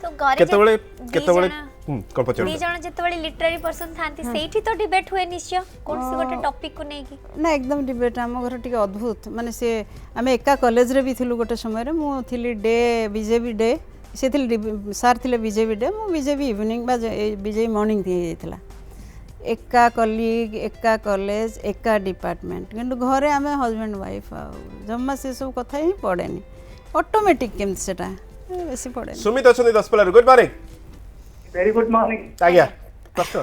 तो घरे केतबेले कोन पचड़ दी जण जेतबेले लिटरेरी पर्सन थांती सेठी तो डिबेट हुए निश्चय कोन से गोटे टॉपिक को नै की ना एकदम डिबेट हम घर टिके अद्भुत माने से आमे एका कॉलेज रे भी थिलु गोटे समय रे मु थिली डे बीजेपी डे से थिल सर थिले बीजेपी डे मु बीजेपी इवनिंग बा बीजेपी मॉर्निंग थी जाइतला एका कलीग एका कॉलेज एका डिपार्टमेंट किंतु घरे आमे हस्बैंड वाइफ जम्मा से सब कथा ही पड़ेनी ऑटोमेटिक केम सेटा बेसी पड़े सुमित अछनी 10 पलर good morning very good morning आज्ञा प्रश्न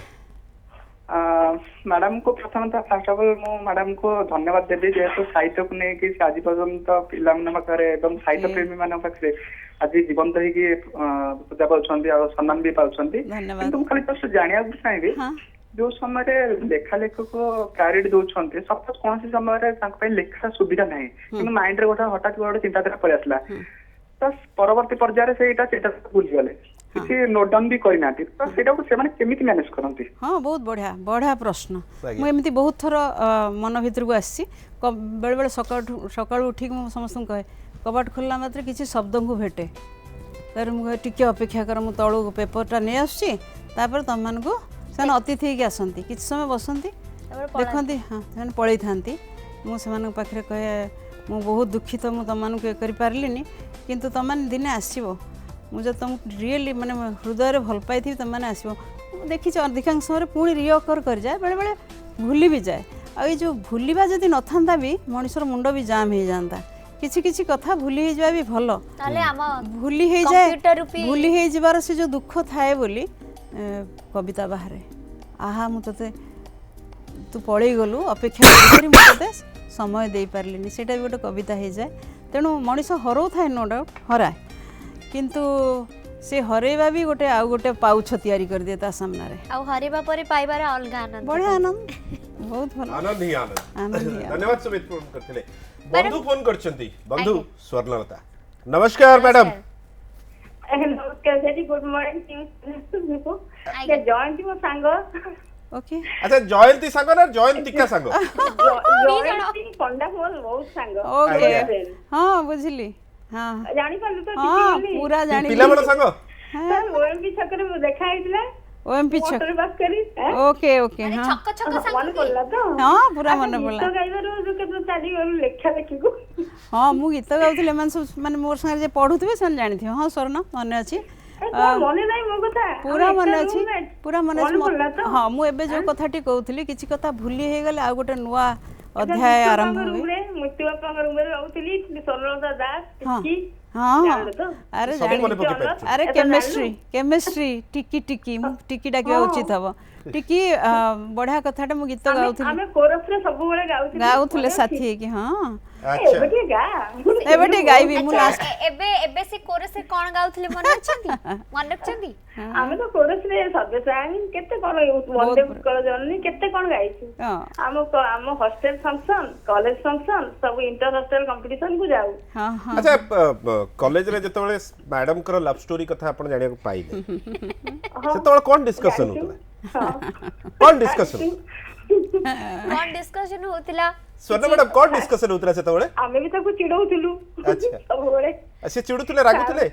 मैडम को प्रथमतः फर्स्ट ऑफ ऑल मु मैडम को धन्यवाद देबी जेहेतु साहित्य को नहीं कि आज पर्यंत पिला पाखे एकदम साहित्य प्रेमी मान पाखे आज जीवंत होगी पूजा पाँच और सम्मान भी पाँच किंतु खाली जस्ट जाना चाहिए जो समय लेखा लेखक प्रायोरिटी दौरान सपोज कौन समय लेखा सुविधा ना कि माइंड रे गोटे हठात गोटे चिंताधारा पलि आसला तो परवर्ती पर्यायर से भूल गले किसी नोट डाउन भी करना तो सेटा को से माने केमिति मैनेज करंती हां बहुत बढ़िया बढ़िया प्रश्न मु एमिति बहुत थर मन भीतर को आसी बेले बेले सकाळ उठी मु समस्त कहे कबाट खोलला मात्र किसी शब्द को भेटे तर मु टिके अपेक्षा कर मु तळु पेपरटा नै आसी तापर तम मान को सन अतिथि के आसंती किछ समय बसंती देखंती हां सन पळै थांती मु समान पाखरे कहे मु बहुत दुखित मु तम मान को करि पारलिनी किंतु तम मान दिने आसीबो मुझे तुम रियली माने हृदय भल पाई थी तुम मैंने आसो देखी अधिकांश समय पुणी रिअकर कर जाए बेले बेले भूली भी जाए आ जो भूलिबा जदि न थांता भी मनुष्यर मुंड भी जाम हो जाता किछि किछि कथा भूली जा भी भल भूली हो जाए भूली हो जबार से जो दुख थाए बोली कविता बाहर आहा मु तते तू पड़े गलु अपेक्षा करी मु तते समय दे पारलिनी सेटा भी गोटे कविता हो जाए तेणु मनुष्य हरौ थाए नो डाउट हराए किंतु से हरेबा भी गोटे आउ गोटे पाउछ तयारी कर दिए ता सामने रे आउ हरेबा परे पाइबार अलगा आनंद बढ़िया आनंद बहुत भल आनंद ही आनंद धन्यवाद सुमित फोन करथिले बंधु फोन करछंती बंधु स्वर्णलता नमस्कार मैडम नमस्कार वेरी गुड मॉर्निंग को जयंती मो सांग ओके अच्छा जयंती सांग ना जयंतिका सांग जयंती पंडा मोर बहुत सांग ओके हां बुझली हाँ जानी पालु तो हाँ पूरा जानी पिला बड़ा संग सर ओएमपी छकरे देखा आइतला ओएमपी छक मोटर पास करी ओके ओके ମାନେ हाँ ଛକ ଛକ ମନେ ସାଙ୍ଗ ପଡିଲା ତ हाँ पूरा ଆଚ୍ଛା, मन पड़ला ଗୀତ ଗାଇବାରୁ କେତେ ଚାଲିଗଲୁ ଲେଖା ଲେଖିକୁ हाँ मु गीत गाउଥିଲି एମାନେ सब माने मोर संगे जे पढुथिबे सेन जानिथिबे हाँ स्वर्ण मने अछि ମନେ ନାହିଁ ମୋ କଥା पूरा ଆମେ मन ଏକା अछि roommate। पूरा मन ମନେ ପଡିଲା अछि ତ? हाँ मु एबे जो कथाटी कहउଥିଲି किछि कथा भूली हे गेले आ गोटे नुवा अध्याय आरंभ हुए ମୃତ୍ୟୁ ବାପାଙ୍କ ରୁମରେ ରହୁଥିଲି ସ୍ୱର୍ଣ୍ଣଲତା ଦାସ हाँ ଟିକି हाँ ଜାଣିଲୁ ତ? अरे ସବୁ जानी ମନେ ପକେଇ ପାରିଛୁ अरे ଏଟା केमिस्ट्री केमिस्ट्री टिकी टिकी मु टिकी डाकिया उचित हबो टिकी बढ़िया कथाटे मु गीत गाउଥିଲି ଆମେ କୋରସରେ ସବୁବେଳେ ଗାଉଥିଲୁ गाउଥିଲେ साथी है कि हाँ ଆଚ୍ଛା ଏବେ ଟିକେ ଗା एबे टे गाइबी मु ଆଚ୍ଛା, लास्ट ଏବେ ଏବେ ସେ କୋରସରେ କ'ଣ ଗାଉଥିଲେ ମନେ ଅଛନ୍ତି ମନେ ରଖିଛନ୍ତି ଆମେ ତ କୋରସରେ ସଦସ୍ୟ କେତେ କଣ ବନ୍ଦେ ଉତ୍କଳ ଜନନୀ କେତେ କଣ ଗାଇଛୁ हाँ ଆମ ହଷ୍ଟେଲ ଫଙ୍କସନ କଲେଜ ଫଙ୍କସନ ସବୁ ଇଣ୍ଟର ହଷ୍ଟେଲ କମ୍ପିଟିସନ କୁ ଯାଉ हाँ हाँ ଆଚ୍ଛା କଲେଜରେ ଯେତେବେଳେ ମ୍ୟାଡମଙ୍କର ଲଭ୍ ଷ୍ଟୋରି କଥା ଆପଣ ଜାଣିବାକୁ ପାଇଲେ ସେତେବେଳେ କ'ଣ ଡିସ୍କସନ୍ ହଉଥିଲା କ'ଣ ଡିସ୍କସନ୍ କ'ଣ ଡିସ୍କସନ ହଉଥିଲା ସ୍ୱର୍ଣ୍ଣ ମ୍ୟାଡମ କ'ଣ ଡିସ୍କସନ୍ ହଉଥିଲା ସେତେବେଳେ ଆମେ ବି ତାକୁ ଚିଡଉଥିଲୁ ଆଚ୍ଛା। ସବୁବେଳେ ସେ ଚିଡୁଥିଲେ ରାଗୁଥିଲେ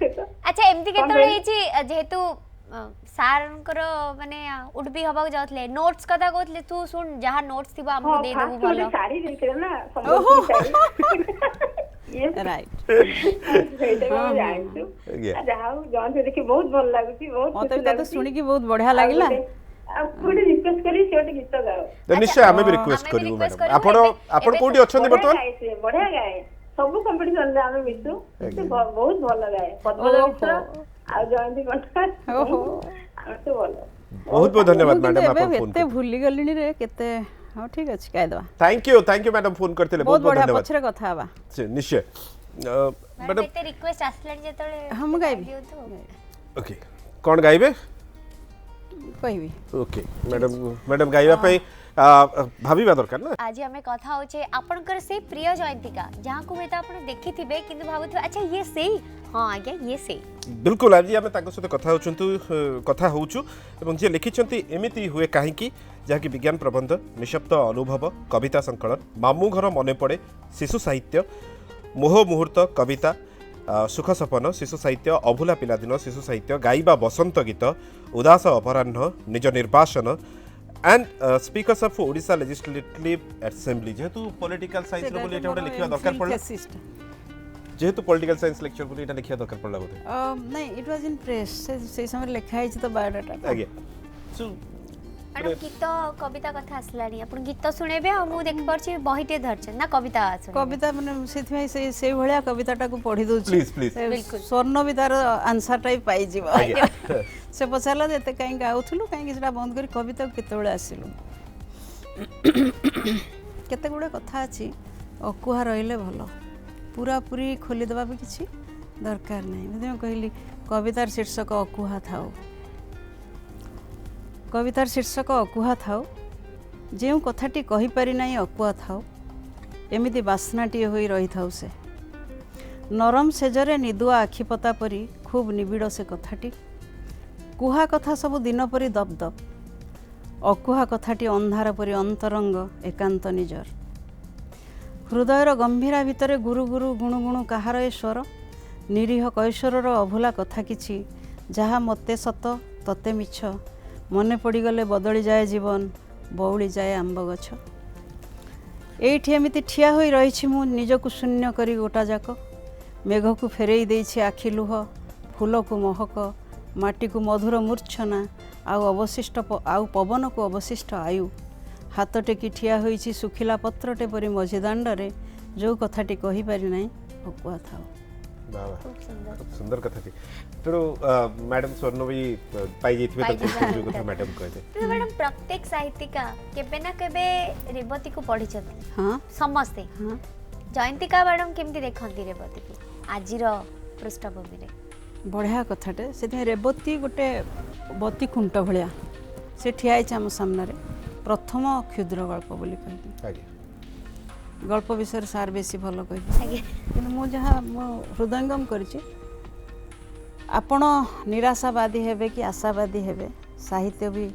ଆଚ୍ଛା ଏମିତି କେତେବେଳେ ହେଇଛି ଯେହେତୁ ସାର୍ଙ୍କର ମାନେ ଉଡ୍ ବି ହବାକୁ ଯାଉଥିଲେ ନୋଟ୍ସ କଥା କହୁଥିଲେ ତୁ ଶୁଣ ଯାହା ନୋଟ୍ସ ଥିବ ଆମକୁ ଦେଇଦେବୁ ଭଲ ଶାଢୀ ଦେଇଥିଲେ ନା ସମସ୍ତେ राइट ସେଇଟା ବି ଆମେ ଜାଣିଛୁ ଆଜ୍ଞା। ଯାହା ହଉ ଜଣେ ଦେଖି ବହୁତ ଭଲ ଲାଗୁଛି ବହୁତ मते ଖୁସି भी तते ଲାଗୁଛି। सुनी की बहुत बढ़िया लागिला ଆଉ ଗୋଟେ ରିକ୍ୱେଷ୍ଟ କରି ସେ ଗୋଟେ ଗୀତ ଗାଅ ତ ନିଶ୍ଚୟ ଆମେ ବି ରିକ୍ୱେଷ୍ଟ ଆମେ ବି କରିବୁ request ମ୍ୟାଡମ କରିବୁ। ଆପଣ ଆପଣ ଏବେ କୋଉଠି ଅଛନ୍ତି ବଢିଆ ବର୍ତ୍ତମାନ ଗାଏ ସେ ବଢିଆ ଗାଏ ସବୁ କମ୍ପିଟିସନରେ ଆମେ ମିଶୁ ସେ ବହୁତ ଭଲ ଗାଏ ପଦ୍ମଜା ଓହୋ। ମିଶ୍ର ଆଉ ଜୟନ୍ତୀ କଣ୍ଠା ओहो ଆମେ ତ ଭଲ ବହୁତ ବହୁତ ଧନ୍ୟବାଦ ମ୍ୟାଡମ एबे ଆପଣ ଫୋନ एते भूली गलिनी रे केते हां ठीक अछि काई दवा थैंक यू ମ୍ୟାଡମ ଫୋନ କରିଥିଲେ बहुत ବହୁତ ବହୁତ बढ़िया ଧନ୍ୟବାଦ पछरे कथा हबा ନିଶ୍ଚୟ ମ୍ୟାଡମ ଏତେ ରିକ୍ୱେଷ୍ଟ ଆସିଲାଣି ଯେତେବେଳେ हम गाइबी ଦିଅନ୍ତୁ। ଓକେ କ'ଣ ଗାଇବେ कहबी ଓକେ ମ୍ୟାଡମ ଗାଇବା ପାଇଁ ଭାବିବା ଦରକାର ନା ଆଜି ଆମେ କଥା ହଉଛେ ଆପଣଙ୍କର ସେଇ ପ୍ରିୟ ଜୟନ୍ତିକା ଯାହାକୁ ହୁଏତ ଆପଣ ଦେଖିଥିବେ କିନ୍ତୁ ଭାବୁଥିବେ ଆଚ୍ଛା ଇଏ ସେଇ ହଁ ଆଜ୍ଞା ଇଏ ସେଇ ବିଲକୁଲ ଆଜି ଆମେ ତାଙ୍କ ସହିତ କଥା ହେଉଛୁ ଏବଂ ଯିଏ ଲେଖିଛନ୍ତି ଏମିତି ହୁଏ କାହିଁକି ଯାହାକି ବିଜ୍ଞାନ ପ୍ରବନ୍ଧ ନିଃଶବ୍ଦ ଅନୁଭବ କବିତା ସଂକଳନ ମାମୁଁ ଘର ମନେ ପଡ଼େ ଶିଶୁ ସାହିତ୍ୟ ମୋହ ମୁହୂର୍ତ୍ତ କବିତା ସୁଖ ସପନ ଶିଶୁ ସାହିତ୍ୟ ଅଭୁଲା ପିଲାଦିନ ଶିଶୁ ସାହିତ୍ୟ ଗାଇବା ବସନ୍ତ ଗୀତ ଉଦାସ ଅପରାହ୍ନ ନିଜ ନିର୍ବାସନ and speakers of Odisha legislative assembly जेहेतु पॉलिटिकल साइंस रो बोली एटा गोटे लिखिया दरकार पड़ला जेहेतु पॉलिटिकल साइंस लेक्चर बोली एटा लिखिया दरकार पड़ला बोले नहीं इट वाज इन प्रेस से समय लिखा है तो बायोडाटा आगे सो मैडम गीत कविता कथा आसलानी अपन गीत सुनेबे आ मु देख परछि बहिटे धरछ ना कविता सुने कविता माने सेथि से भलिया कविताटा को पढी दउछि प्लीज प्लीज स्वर्ण भी तार आंसर टाइप पाई जीव से पचारला जे कहीं गाउथलु कहीं सेटा बंद करी कविता केते बेले आसिलु केते गुडे कथा अछि अकुहा रहिले भलो पूरा पूरी खोली दबा भी किछि दरकार नहीं मैं कहली कवितार शीर्षक अकुहा थाओ कवितार शीर्षक अकुहा थाओ जो कथाटी कहि पारि नाही अकुहा थाओ एमिति बास्नाटी होई रही थाओ से नरम सेजरे निदुआ आखिपता परी खूब निबिड़ से कथाटी कुहा कथा सब दिन परी दब दब अकुहा कथाटी अंधार परी अंतरंग एकांत निजर हृदयर गंभीरा भितरे गुरु गुरु गुणु गुणु कहार ए स्वर निरीह कैशोरर अभुला कथा किछि जहा मते सत तते मिछ मने पड़गले बदली जाए जीवन बौली जाए आंब गछ एठी एमिति ठिया होई रहिछि मु निजकु शून्य करी गोटा जाक मेघ को फेरई देछि आखि लुह फूल को महक माटी को मधुर मूर्छना आउ अवशिष्ट आउ पवन को अवशिष्ट आयु हाथ टेकी ठिया होइछि सुखिला पत्रटे परी मझी दांडरे जो कथाटी कहि पारि नाही अकुआ थाओ खूब सुंदर कथा थी तेणु मैडम स्वर्ण भी पाई जाइथिबे तो कथा मैडम कहते तो मैडम प्रत्येक साहित्यिका केबे ना केबे रेवती को पढ़ी छथि हाँ समस्ते हाँ जयंतिका मैडम केमती देखंती रेवती को आजिर पृष्ठभूमि रे बढ़िया कथाटे से रेवती गोटे बती खुंट भलिया से ठिया आम सामने प्रथम क्षुद्र गल्प बोली कहली आगे गल्प विषय सार बेसी भल कहली कि मु जहाँ मो हृदयंगम करिछि आपण निराशावादी हेबे कि आशावादी हेबे साहित्य भी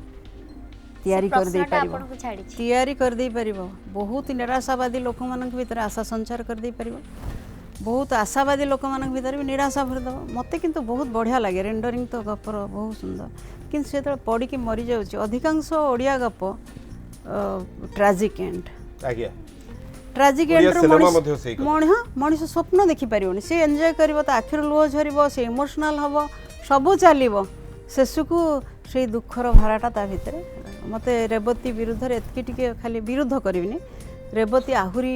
तैयारी कर दे प्रश्नटा परिबो आपन को छाड़ी छी तैयारी कर दे परिबो बहुत निराशावादी लोक मानक भीतर आशा संचार कर दे परिबो बहुत आशावादी लोक मानक भीतर भी निराशा भर दबो मते किंतु बहुत बढ़िया लागे रेंडरिंग तो गपर बहुत सुंदर କିନ୍ତୁ ସେ ଯେତେବେଳେ ପଡ଼ିକି ମରିଯାଉଛି ଅଧିକାଂଶ ଓଡ଼ିଆ ଗପ ଟ୍ରାଜିକ୍ ଏଣ୍ଡ ଆଜ୍ଞା ଟ୍ରାଜିକ୍ ଓଡ଼ିଆ ଏଣ୍ଡରେ ସିନେମା ମଧ୍ୟ ସେଇ କଥା। ମଣିଷ ସ୍ୱପ୍ନ ଦେଖିପାରିବନି ସେ ଏନ୍ଜୟ କରିବ ତା ଆଖିରୁ ଲୁହ ଝରିବ ସେ ଇମୋସନାଲ୍ ହେବ ସବୁ ଚାଲିବ ଶେଷକୁ ସେଇ ଦୁଃଖର ଭାରାଟା ତା ଭିତରେ ମୋତେ ରେବତୀ ବିରୁଦ୍ଧରେ ଏତିକି ଟିକେ ଖାଲି ବିରୁଦ୍ଧ କରିବିନି ରେବତୀ ଆହୁରି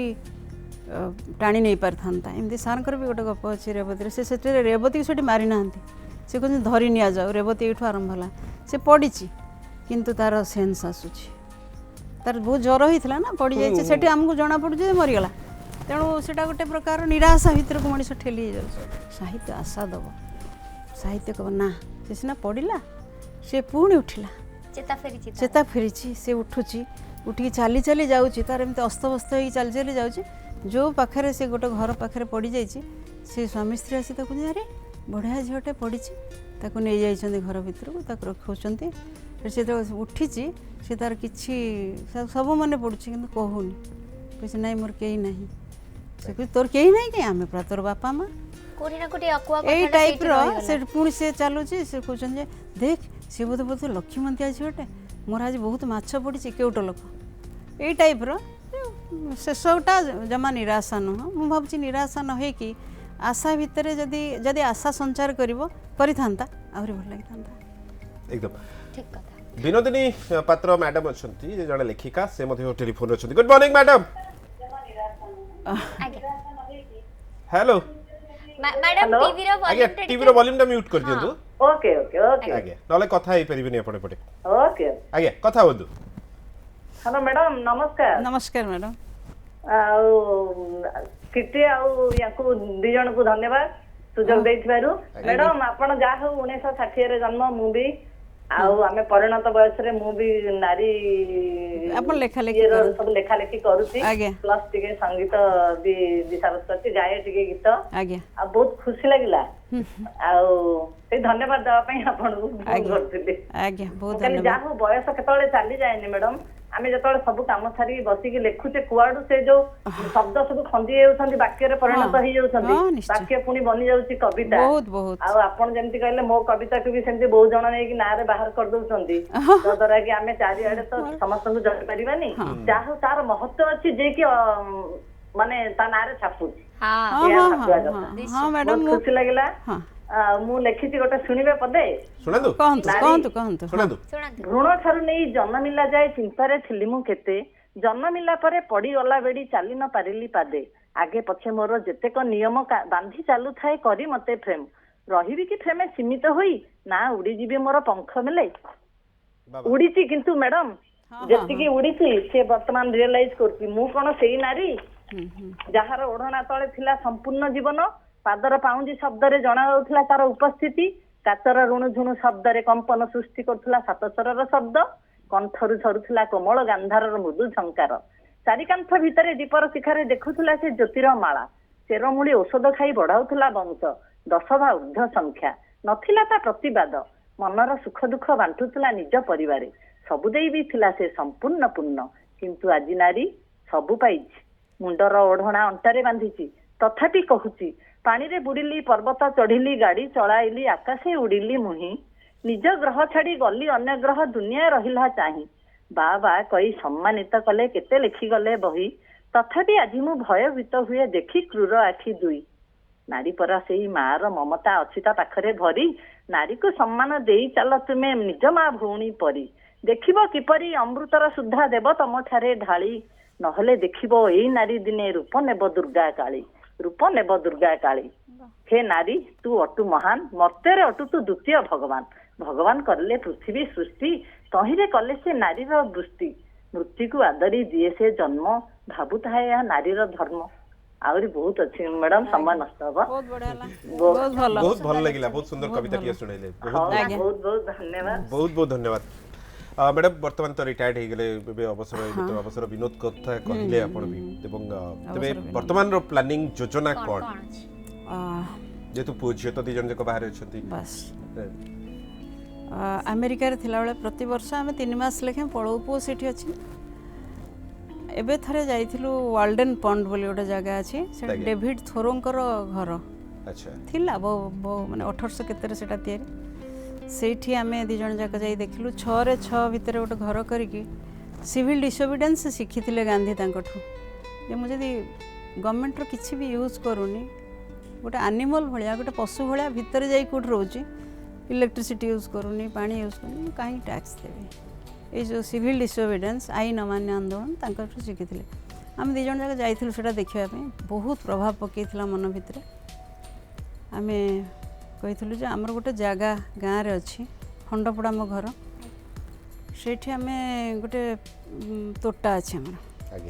ଟାଣି ନେଇ ପାରିଥାନ୍ତା ଏମିତି ସାର୍ଙ୍କର ବି ଗୋଟେ ଗପ ଅଛି ରେବତୀରେ ସେ ସେଥିରେ ରେବତୀକୁ ସେଠି ମାରିନାହାନ୍ତି ସେ କହୁଛନ୍ତି ଧରି ନିଆଯାଉ ରେବତୀ ଏଇଠୁ ଆରମ୍ଭ ହେଲା ସେ ପଡ଼ିଛି କିନ୍ତୁ ତାର ସେନ୍ସ ଆସୁଛି ତାର ବହୁତ ଜ୍ୱର ହେଇଥିଲା ନା ପଡ଼ିଯାଇଛି ସେଠି ଆମକୁ ଜଣାପଡ଼ୁଛି ଯେ ମରିଗଲା ତେଣୁ ସେଇଟା ଗୋଟେ ପ୍ରକାର ନିରାଶା ଭିତରକୁ ମଣିଷ ଠେଲି ହେଇଯାଉଛି ସାହିତ୍ୟ ଆଶା ଦେବ ସାହିତ୍ୟ କହିବ ନା ସେ ସିନା ପଡ଼ିଲା ସେ ପୁଣି ଉଠିଲା ଚେତା ଫେରିଛି ସେ ଉଠୁଛି ଉଠିକି ଚାଲି ଚାଲି ଯାଉଛି ତାର ଏମିତି ଅସ୍ତବ୍ୟସ୍ତ ହେଇକି ଚାଲି ଚାଲି ଯାଉଛି ଯେଉଁ ପାଖରେ ସେ ଗୋଟେ ଘର ପାଖରେ ପଡ଼ିଯାଇଛି ସେ ସ୍ୱାମୀ ସ୍ତ୍ରୀ ଆସି ତାକୁ ଆରେ ବଢ଼ିଆ ଝିଅଟେ ପଡ଼ିଛି ତାକୁ ନେଇଯାଇଛନ୍ତି ଘର ଭିତରକୁ ତାକୁ ରଖାଉଛନ୍ତି ସେ ଯେତେବେଳେ ଉଠିଛି ସେ ତାର କିଛି ସବୁ ମନେ ପଡ଼ୁଛି କିନ୍ତୁ କହୁନି କହୁଛି ନାଇଁ ମୋର କେହି ନାହିଁ ସେ କହୁଛି ତୋର କେହି ନାହିଁ କି ଆମେ ପୁରା ତୋର ବାପା ମା ଏଇ ଟାଇପ୍ର ସେ ପୁଣି ସେ ଚାଲୁଛି ସେ କହୁଛନ୍ତି ଯେ ଦେଖ ସେ ବୋଧେ ବୋଧେ ଲକ୍ଷ୍ମୀମନ୍ତିଆ ଝିଅଟେ ମୋର ଆଜି ବହୁତ ମାଛ ପଡ଼ିଛି କେଉଟ ଲୋକ ଏଇ ଟାଇପ୍ର ଶେଷଟା ଜମା ନିରାଶା ନୁହଁ ମୁଁ ଭାବୁଛି ନିରାଶା ନ ହେଇକି ଆଶା ଭିତରେ ଯଦି ଆଶା ସଞ୍ଚାର କରିଥାନ୍ତା ଆହୁରି ଭଲ ଲାଗିଥାନ୍ତା एकदम ठीक कथा विनोदिनी पात्र मैडम अछंती जड़े लेखिका से मध्य टेलीफोन अछंती good morning madam hello madam TV रो वॉल्यूम टा म्यूट कर दियंतु ओके ओके ओके आगे नले कथा ही परिबिनी आपण पटे ओके आगे कथा होदु हेलो मैडम नमस्कार नमस्कार मैडम किटी याकू दी जन को धन्यवाद सुजोग देइथिबारु मैडम आपण जा हो 1960 रे जन्म मु भी आमे परिणत बयस रे मु भी नारी आपण लेखा लेखि सब लेखा लेखि करूची प्लस टिके संगीत भी विशारद करती गाए टिके गीत आगे आ बहुत खुशी लागिला से धन्यवाद देवा पई आपण को करथिले आगे बहुत धन्यवाद जा हो बयस केतळे चाली जायनी मैडम आमे जतळे सब काम छाड़ी बसी के लेखुचे कुआडू से जो शब्द सब खंदी हेउछंती वाक्य रे परिणत हो जाउछंती वाक्य पुनी बनी जाउची कविता बहुत बहुत आ आपण जेंति कहले मो कविता को भी सेंति बहुत जण नै कि नारे बाहर कर दउछंती तो दरा कि आमे चारि आडे तो समस्त को जण परिबानी चाहो तार महत्व अछि जे कि माने ता नारे छापुची हां मैडम खुशी लागिला मु लेखिति गोटे सुनिबे पदे सुनंदु कहंतु भ्रूण ठारू नहीं जन्म मिला जाए चिंतारे थिली मु केते जन्म मिला परे पड़ी गला बेड़ी चाली न पारिली पादे आगे पछे मोर जेतेक नियम बांधी चालू थाए करी मते फ्रेम रहिबी कि फ्रेमे सीमित होई ना उड़ी जीबे मोर पंख मेले उड़ीची किंतु मैडम जेतिकी उड़ीची से वर्तमान रियलाइज करती मु कोन सेई नारी जहार ओढ़ना तळे थिला संपूर्ण जीवन पादर पाउंजी शब्द रे जणा होउथला तार उपस्थिति कातर ऋणु झुणु शब्द रे कंपन सृष्टि करथला सातस्वरर शब्द कंठरु झरुथला कोमल गांधारर मृदु झंकार चारिकांथ भितरे दीपर शिखारे देखुथला से ज्योतिर माला चेरमूली औषध खाई बढ़ाउथला वंश 10 भा ऊर्ध्व संख्या नथिला ता प्रतिवाद मनर सुख दुख बांटुथला निज परिवारे सबु देई भी थिला से संपूर्ण पूर्ण किंतु आजि नारी सबु पाइछि मुंडर ओढ़णा अंटारे बांधिछि तथापि कहूछि पानी रे बुड़िली पर्वत चढ़िली गाड़ी चलाइली आकाशे उड़िली मुही निज ग्रह छाड़ी गली अन्य ग्रह दुनिया रहिला चाही बा बा कई सम्मानित कले केते लिखि गले बही तथापि आज मु भयभीत हुए देखी क्रूर आखि दुई नारी परा सेई मार ममता अछि ता पाखरे भरी नारी को सम्मान देई चल तुमे निज मा भौणी परी देखिबो किपरि अमृतर सुधा देव तम ठारे ढाली नहले देखिबो एई नारी दिने रूप नेब दुर्गा काली रूप नेब दुर्गा काली हे नारी तू अटु महान मर्त्य रे अटु तू द्वितीय भगवान भगवान करले पृथ्वी सृष्टि तहिरे कले से नारी वृष्टि मृत्यु को आदरी दिए से जन्म भाबुता है नारी धर्म आउरी बहुत अच्छी मैडम समय नष्ट हबो बहुत बढ़िया बहुत भल लागिला बहुत सुंदर कविता टिए सुनैले बहुत बहुत धन्यवाद बहुत धन्यवाद मैडम वर्तमान तो रिटायर्ड हो गले अवसर विनोद कथा कहले आपण भी एवं तबे वर्तमान रो प्लानिंग योजना कोन जेतु पूछियो तो दी जन जक बाहर अछंती बस अमेरिका रे थिला बेले प्रति वर्ष आमे 3 मास लेखे पळौ पो सेठी अछि एबे थरे जाइथिलु वाल्डन पॉन्ड बोली गोटे जगह अछि से डेविड थोरोंकर घर अच्छा थिला माने 1800 केतरे सेटा तयारी ସେଇଠି ଆମେ ଦୁଇ ଜଣ ଯାକ ଯାଇ ଦେଖିଲୁ 6ରେ 6 ଭିତରେ ଗୋଟେ ଘର କରିକି ସିଭିଲ୍ ଡିସୋବିଡେନ୍ସ ଶିଖିଥିଲେ ଗାନ୍ଧୀ ତାଙ୍କଠୁ ଯେ ମୁଁ ଯଦି ଗଭର୍ଣ୍ଣମେଣ୍ଟର କିଛି ବି ୟୁଜ୍ କରୁନି ଗୋଟେ ଆନିମଲ୍ ଭଳିଆ ଗୋଟେ ପଶୁ ଭଳିଆ ଭିତରେ ଯାଇ କେଉଁଠି ରହୁଛି ଇଲେକ୍ଟ୍ରିସିଟି ୟୁଜ୍ କରୁନି ପାଣି ୟୁଜ୍ କରୁନି ମୁଁ କାହିଁକି ଟ୍ୟାକ୍ସ ଦେବି ଏଇ ଯେଉଁ ସିଭିଲ୍ ଡିସୋବିଡେନ୍ସ ଆଇନ ଅମାନ୍ୟ ଆନ୍ଦୋଳନ ତାଙ୍କଠୁ ଶିଖିଥିଲେ ଆମେ ଦୁଇ ଜଣ ଯାକ ଯାଇଥିଲୁ ସେଇଟା ଦେଖିବା ପାଇଁ ବହୁତ ପ୍ରଭାବ ପକାଇଥିଲା ମନ ଭିତରେ ଆମେ କହିଥିଲୁ ଯେ ଆମର ଗୋଟେ ଜାଗା ଗାଁରେ ଅଛି ଖଣ୍ଡପଡ଼ା ଆମ ଘର ସେଇଠି ଆମେ ଗୋଟେ ତୋଟା ଅଛି ଆମର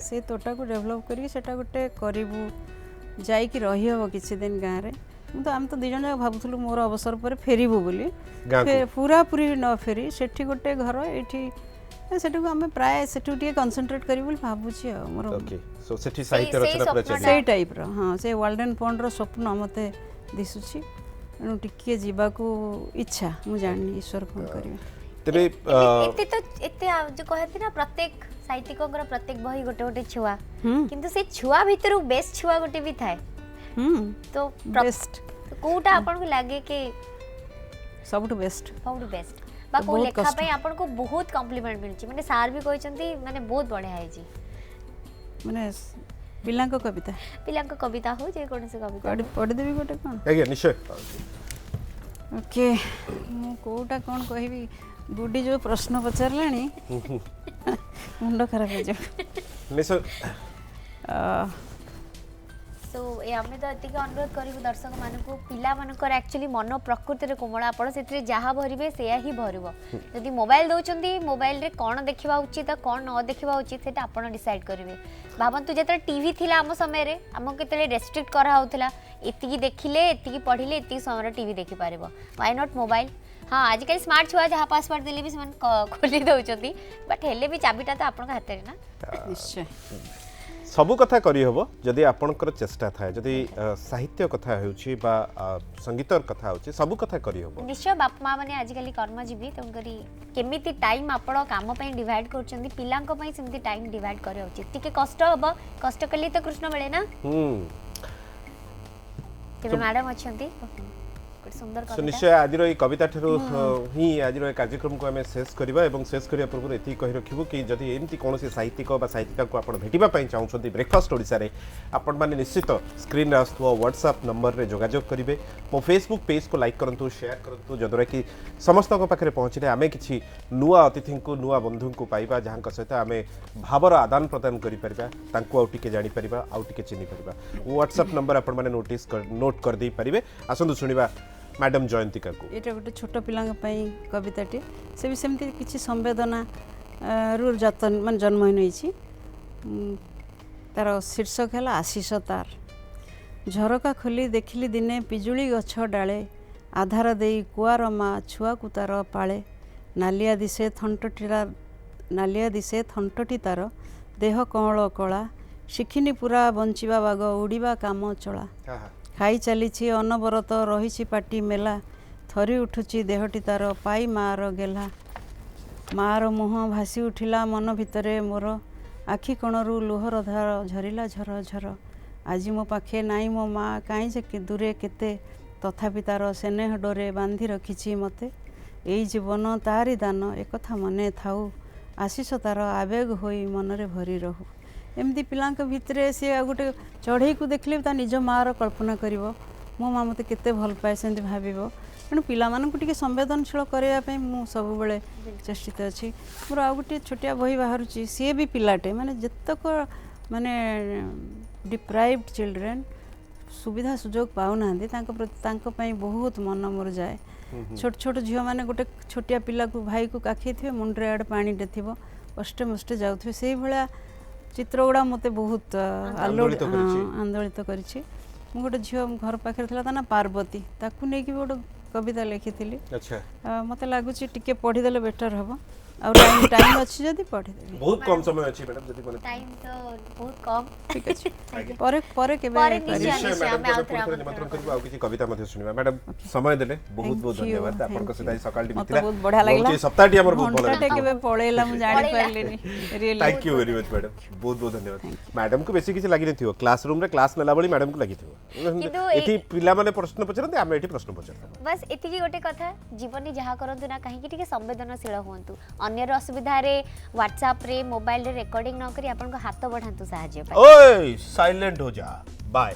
ସେଇ ତୋଟାକୁ ଡେଭଲପ୍ କରିକି ସେଇଟା ଗୋଟେ କରିବୁ ଯାଇକି ରହିହେବ କିଛି ଦିନ ଗାଁରେ ଆମେ ତ ଦୁଇ ଜଣ ଯାକ ଭାବୁଥିଲୁ ମୋର ଅବସର ପରେ ଫେରିବୁ ବୋଲି ପୁରାପୁରି ନ ଫେରି ସେଠି ଗୋଟେ ଘର ଏଇଠି ସେଟାକୁ ଆମେ ପ୍ରାୟ ସେଠୁ ଟିକେ କନସେନ୍ଟ୍ରେଟ୍ କରିବୁ ବୋଲି ଭାବୁଛି ଆଉ ମୋର ସେଇ ଟାଇପ୍ର ହଁ ସେ ୱାର୍ଲଡେନ ଫଣ୍ଡର ସ୍ୱପ୍ନ ମୋତେ ଦିଶୁଛି ତେଣୁ ଟିକିଏ ଯିବାକୁ ଇଚ୍ଛା ମୁଁ ଜାଣିନି ଈଶ୍ୱର କ'ଣ କରିବେ ତେବେ ଏତେ ଯୋଉ କହନ୍ତି ନା ପ୍ରତ୍ୟେକ ସାହିତ୍ୟିକଙ୍କର ପ୍ରତ୍ୟେକ ବହି ଗୋଟେ ଗୋଟେ ଛୁଆ କିନ୍ତୁ ସେ ଛୁଆ ଭିତରୁ ବେଷ୍ଟ ଛୁଆ ଗୋଟେ ବି ଥାଏ ତ ବେଷ୍ଟ କୋଉଟା ଆପଣଙ୍କୁ ଲାଗେ କି ସବୁଠୁ ବେଷ୍ଟ ବା କୋଉ ଲେଖା ପାଇଁ ଆପଣଙ୍କୁ ବହୁତ କମ୍ପ୍ଲିମେଣ୍ଟ ମିଳିଛି ମାନେ ସାର୍ ବି କହିଛନ୍ତି ମାନେ ବହୁତ ବଢିଆ ହେଇଛି ମାନେ ପିଲାଙ୍କ କବିତା ହଉ ଯେ କୌଣସି କବିତା ପଢିଦେବି ଗୋଟେ କ'ଣ ଆଜ୍ଞା ନିଶ୍ଚୟ ଓକେ ମୁଁ କୋଉଟା କ'ଣ କହିବି ଗୁଡି ଯୋଉ ପ୍ରଶ୍ନ ପଚାରିଲାଣି ମୁଣ୍ଡ ଖରାପ ହେଇଯିବ सो आमे तो एतिक अनुरोध करूँ दर्शक मानक पिलामानकर एक्चुअली मन प्रकृति कोमल आपड़ से जहाँ भरवे से ही भरब जदि मोबाइल दौरान मोबाइल रे कौन देखा उचित कौन न देखा उचित से आप डिसाइड करेंगे भावतु जो टीवी थिला आम समय आमको केते रेस्ट्रिक्ट कराला एति देखिले एति पढ़िले एति समय टीवी देखिपार व्हाई नॉट मोबाइल हाँ आजिकल स्मार्ट छुआ जहाँ पासवर्ड देले भी खोली दौरान बट हेले भी चाबिटा तो आपन हाथ में ना निश्चय सबू कथा करी हबो जदि आपनकर चेष्टा थाए जदि साहित्य कथा होउची बा संगीतर कथा होउची सबू कथा करी हबो निश्चय बाप माँ माने आजिकल कर्मजीवी तेणुकरी केमिति टाइम आपण काम पई डिवाइड करछंदी पिलांक पई सेमति टाइम डिवाइड करे उचित टिके कष्ट हबो कष्ट कली तो कृष्ण मिले ना तेबे मैडम अछंती सुंदर कविता निश्चय आज ये कविता ठू ही आज कार्यक्रम को आम शेष करवा और शेष करने पूर्व ये कही रखू कि जदि एमती कौन साहित्यिक साहित्यिका को आप भेटापी चाहते ब्रेकफास्ट ओडिशा रे आपण मैंने निश्चित स्क्रीन आसुव व्हाट्सएप नंबर रे जोगाजोग करेंगे मो फेसबुक पेज को लाइक करूँ शेयर करूँ जद्वारा कि समस्त पाखे पहुँचले आम कि नुआ अतिथि को नुआ बंधु को पाइबा जहाँ सहित आम भावर आदान प्रदान करें आउटे जापर आउटे चिन्ह पार व्हाट्सएप नंबर आपण मैंने नोट कर दे पारे आसतु शुणा मैडम जयंतिका को ये गोटे छोट पिला कविताटी से भी सेमती किसी संवेदना रु जतन मान जन्म नहीं तार शीर्षक है आशीष तार झरका खोली देखिली दिने पिजुली गछ डाले आधार दे कुआर माँ छुआ को तार पाले नालिया दिशे थंटटी तार देह कौल कला शिखिनी पूरा बंचिबा बाग उड़ीबा काम चला खाई चली अनबरत रही पाटी मेला थरी उठुची देहटी तार पाई मार गेला मार मुह भासी उठिला मन भितरे मोर आखि कणरू लुहर धार झरिला झर झर आज मो पाखे नाई मो माँ कहीं जे दूरे केते तथापि तार स्नेह डोरे बांधी रखिछि मते एई जीवन तारी दान एकथा मने थाऊ आशीष तार आवेग होई मनरे भरी रहू एमती पिलांक भितरे सी गोटे चढ़ई को देखले निज माँ कल्पना करिवो मो माँ मते केते भल पाए सेमती भाबिबो तेणु पिलामानंकु टिके संवेदनशील करने मु सब बेले चेष्टित अच्छी मोर आ गोटे छोटिया बही बाहरुची सी भी पिलाटे माने जतक माने डिप्राइव्ड चिल्ड्रेन सुविधा सुजोग पाऊना बहुत मन मोर जाए छोट छोट झील मैंने गोटे छोटिया पिला को भाई को काखी थे मुंडे आड़े पानीटे थी कष्टे मष्टे जाऊे से भाया चित्र गुड़ा मत बहुत आंदोलित करिछि मु गोटे झील घर पाखे था ना पार्वती ताकू नहीं गोटे कविता लिखी थी अच्छा मत लगुच टिके पढ़ीदे बेटर हम और टाइम टाइम अच्छी जदी पढ़े देबी बहुत कम समय अछि मैडम जति कोन टाइम तो बहुत कम ठीक अछि परे परे केबे परे करी निश्चय। निश्चय हमें मैडम आउथरे को निमंत्रण करबो आ किछि कविता मध्ये सुनिबा मैडम समय देले बहुत बहुत Thank you, धन्यवाद thank आपन को you. सदाई सकाळ टी मते मिथिला बहुत बढ़िया लागला बहुत सप्ताहटी हमर बहुत भलो घंटाटे केबे पळेला मु जानि पळेला। पारलेनी really thank you very much madam बहुत बहुत धन्यवाद मैडम को बेसी किछि लागि नथियो क्लासरूम रे क्लास नेला बळी मैडम को लागिथियो किंतु एठी पिला माने प्रश्न पचरते हम एठी प्रश्न पचरते बस एतिकी गोटे कथा जीवन जहाँ करंतु ना कहीं टिके संवेदनशील हुंतु अन्यर असुविधा रे व्हाट्सएप रे मोबाइल रे रिकॉर्डिंग न करी आपन को हाथ बढ़ांतु साहाय्य पाई ओए साइलेंट हो जा बाय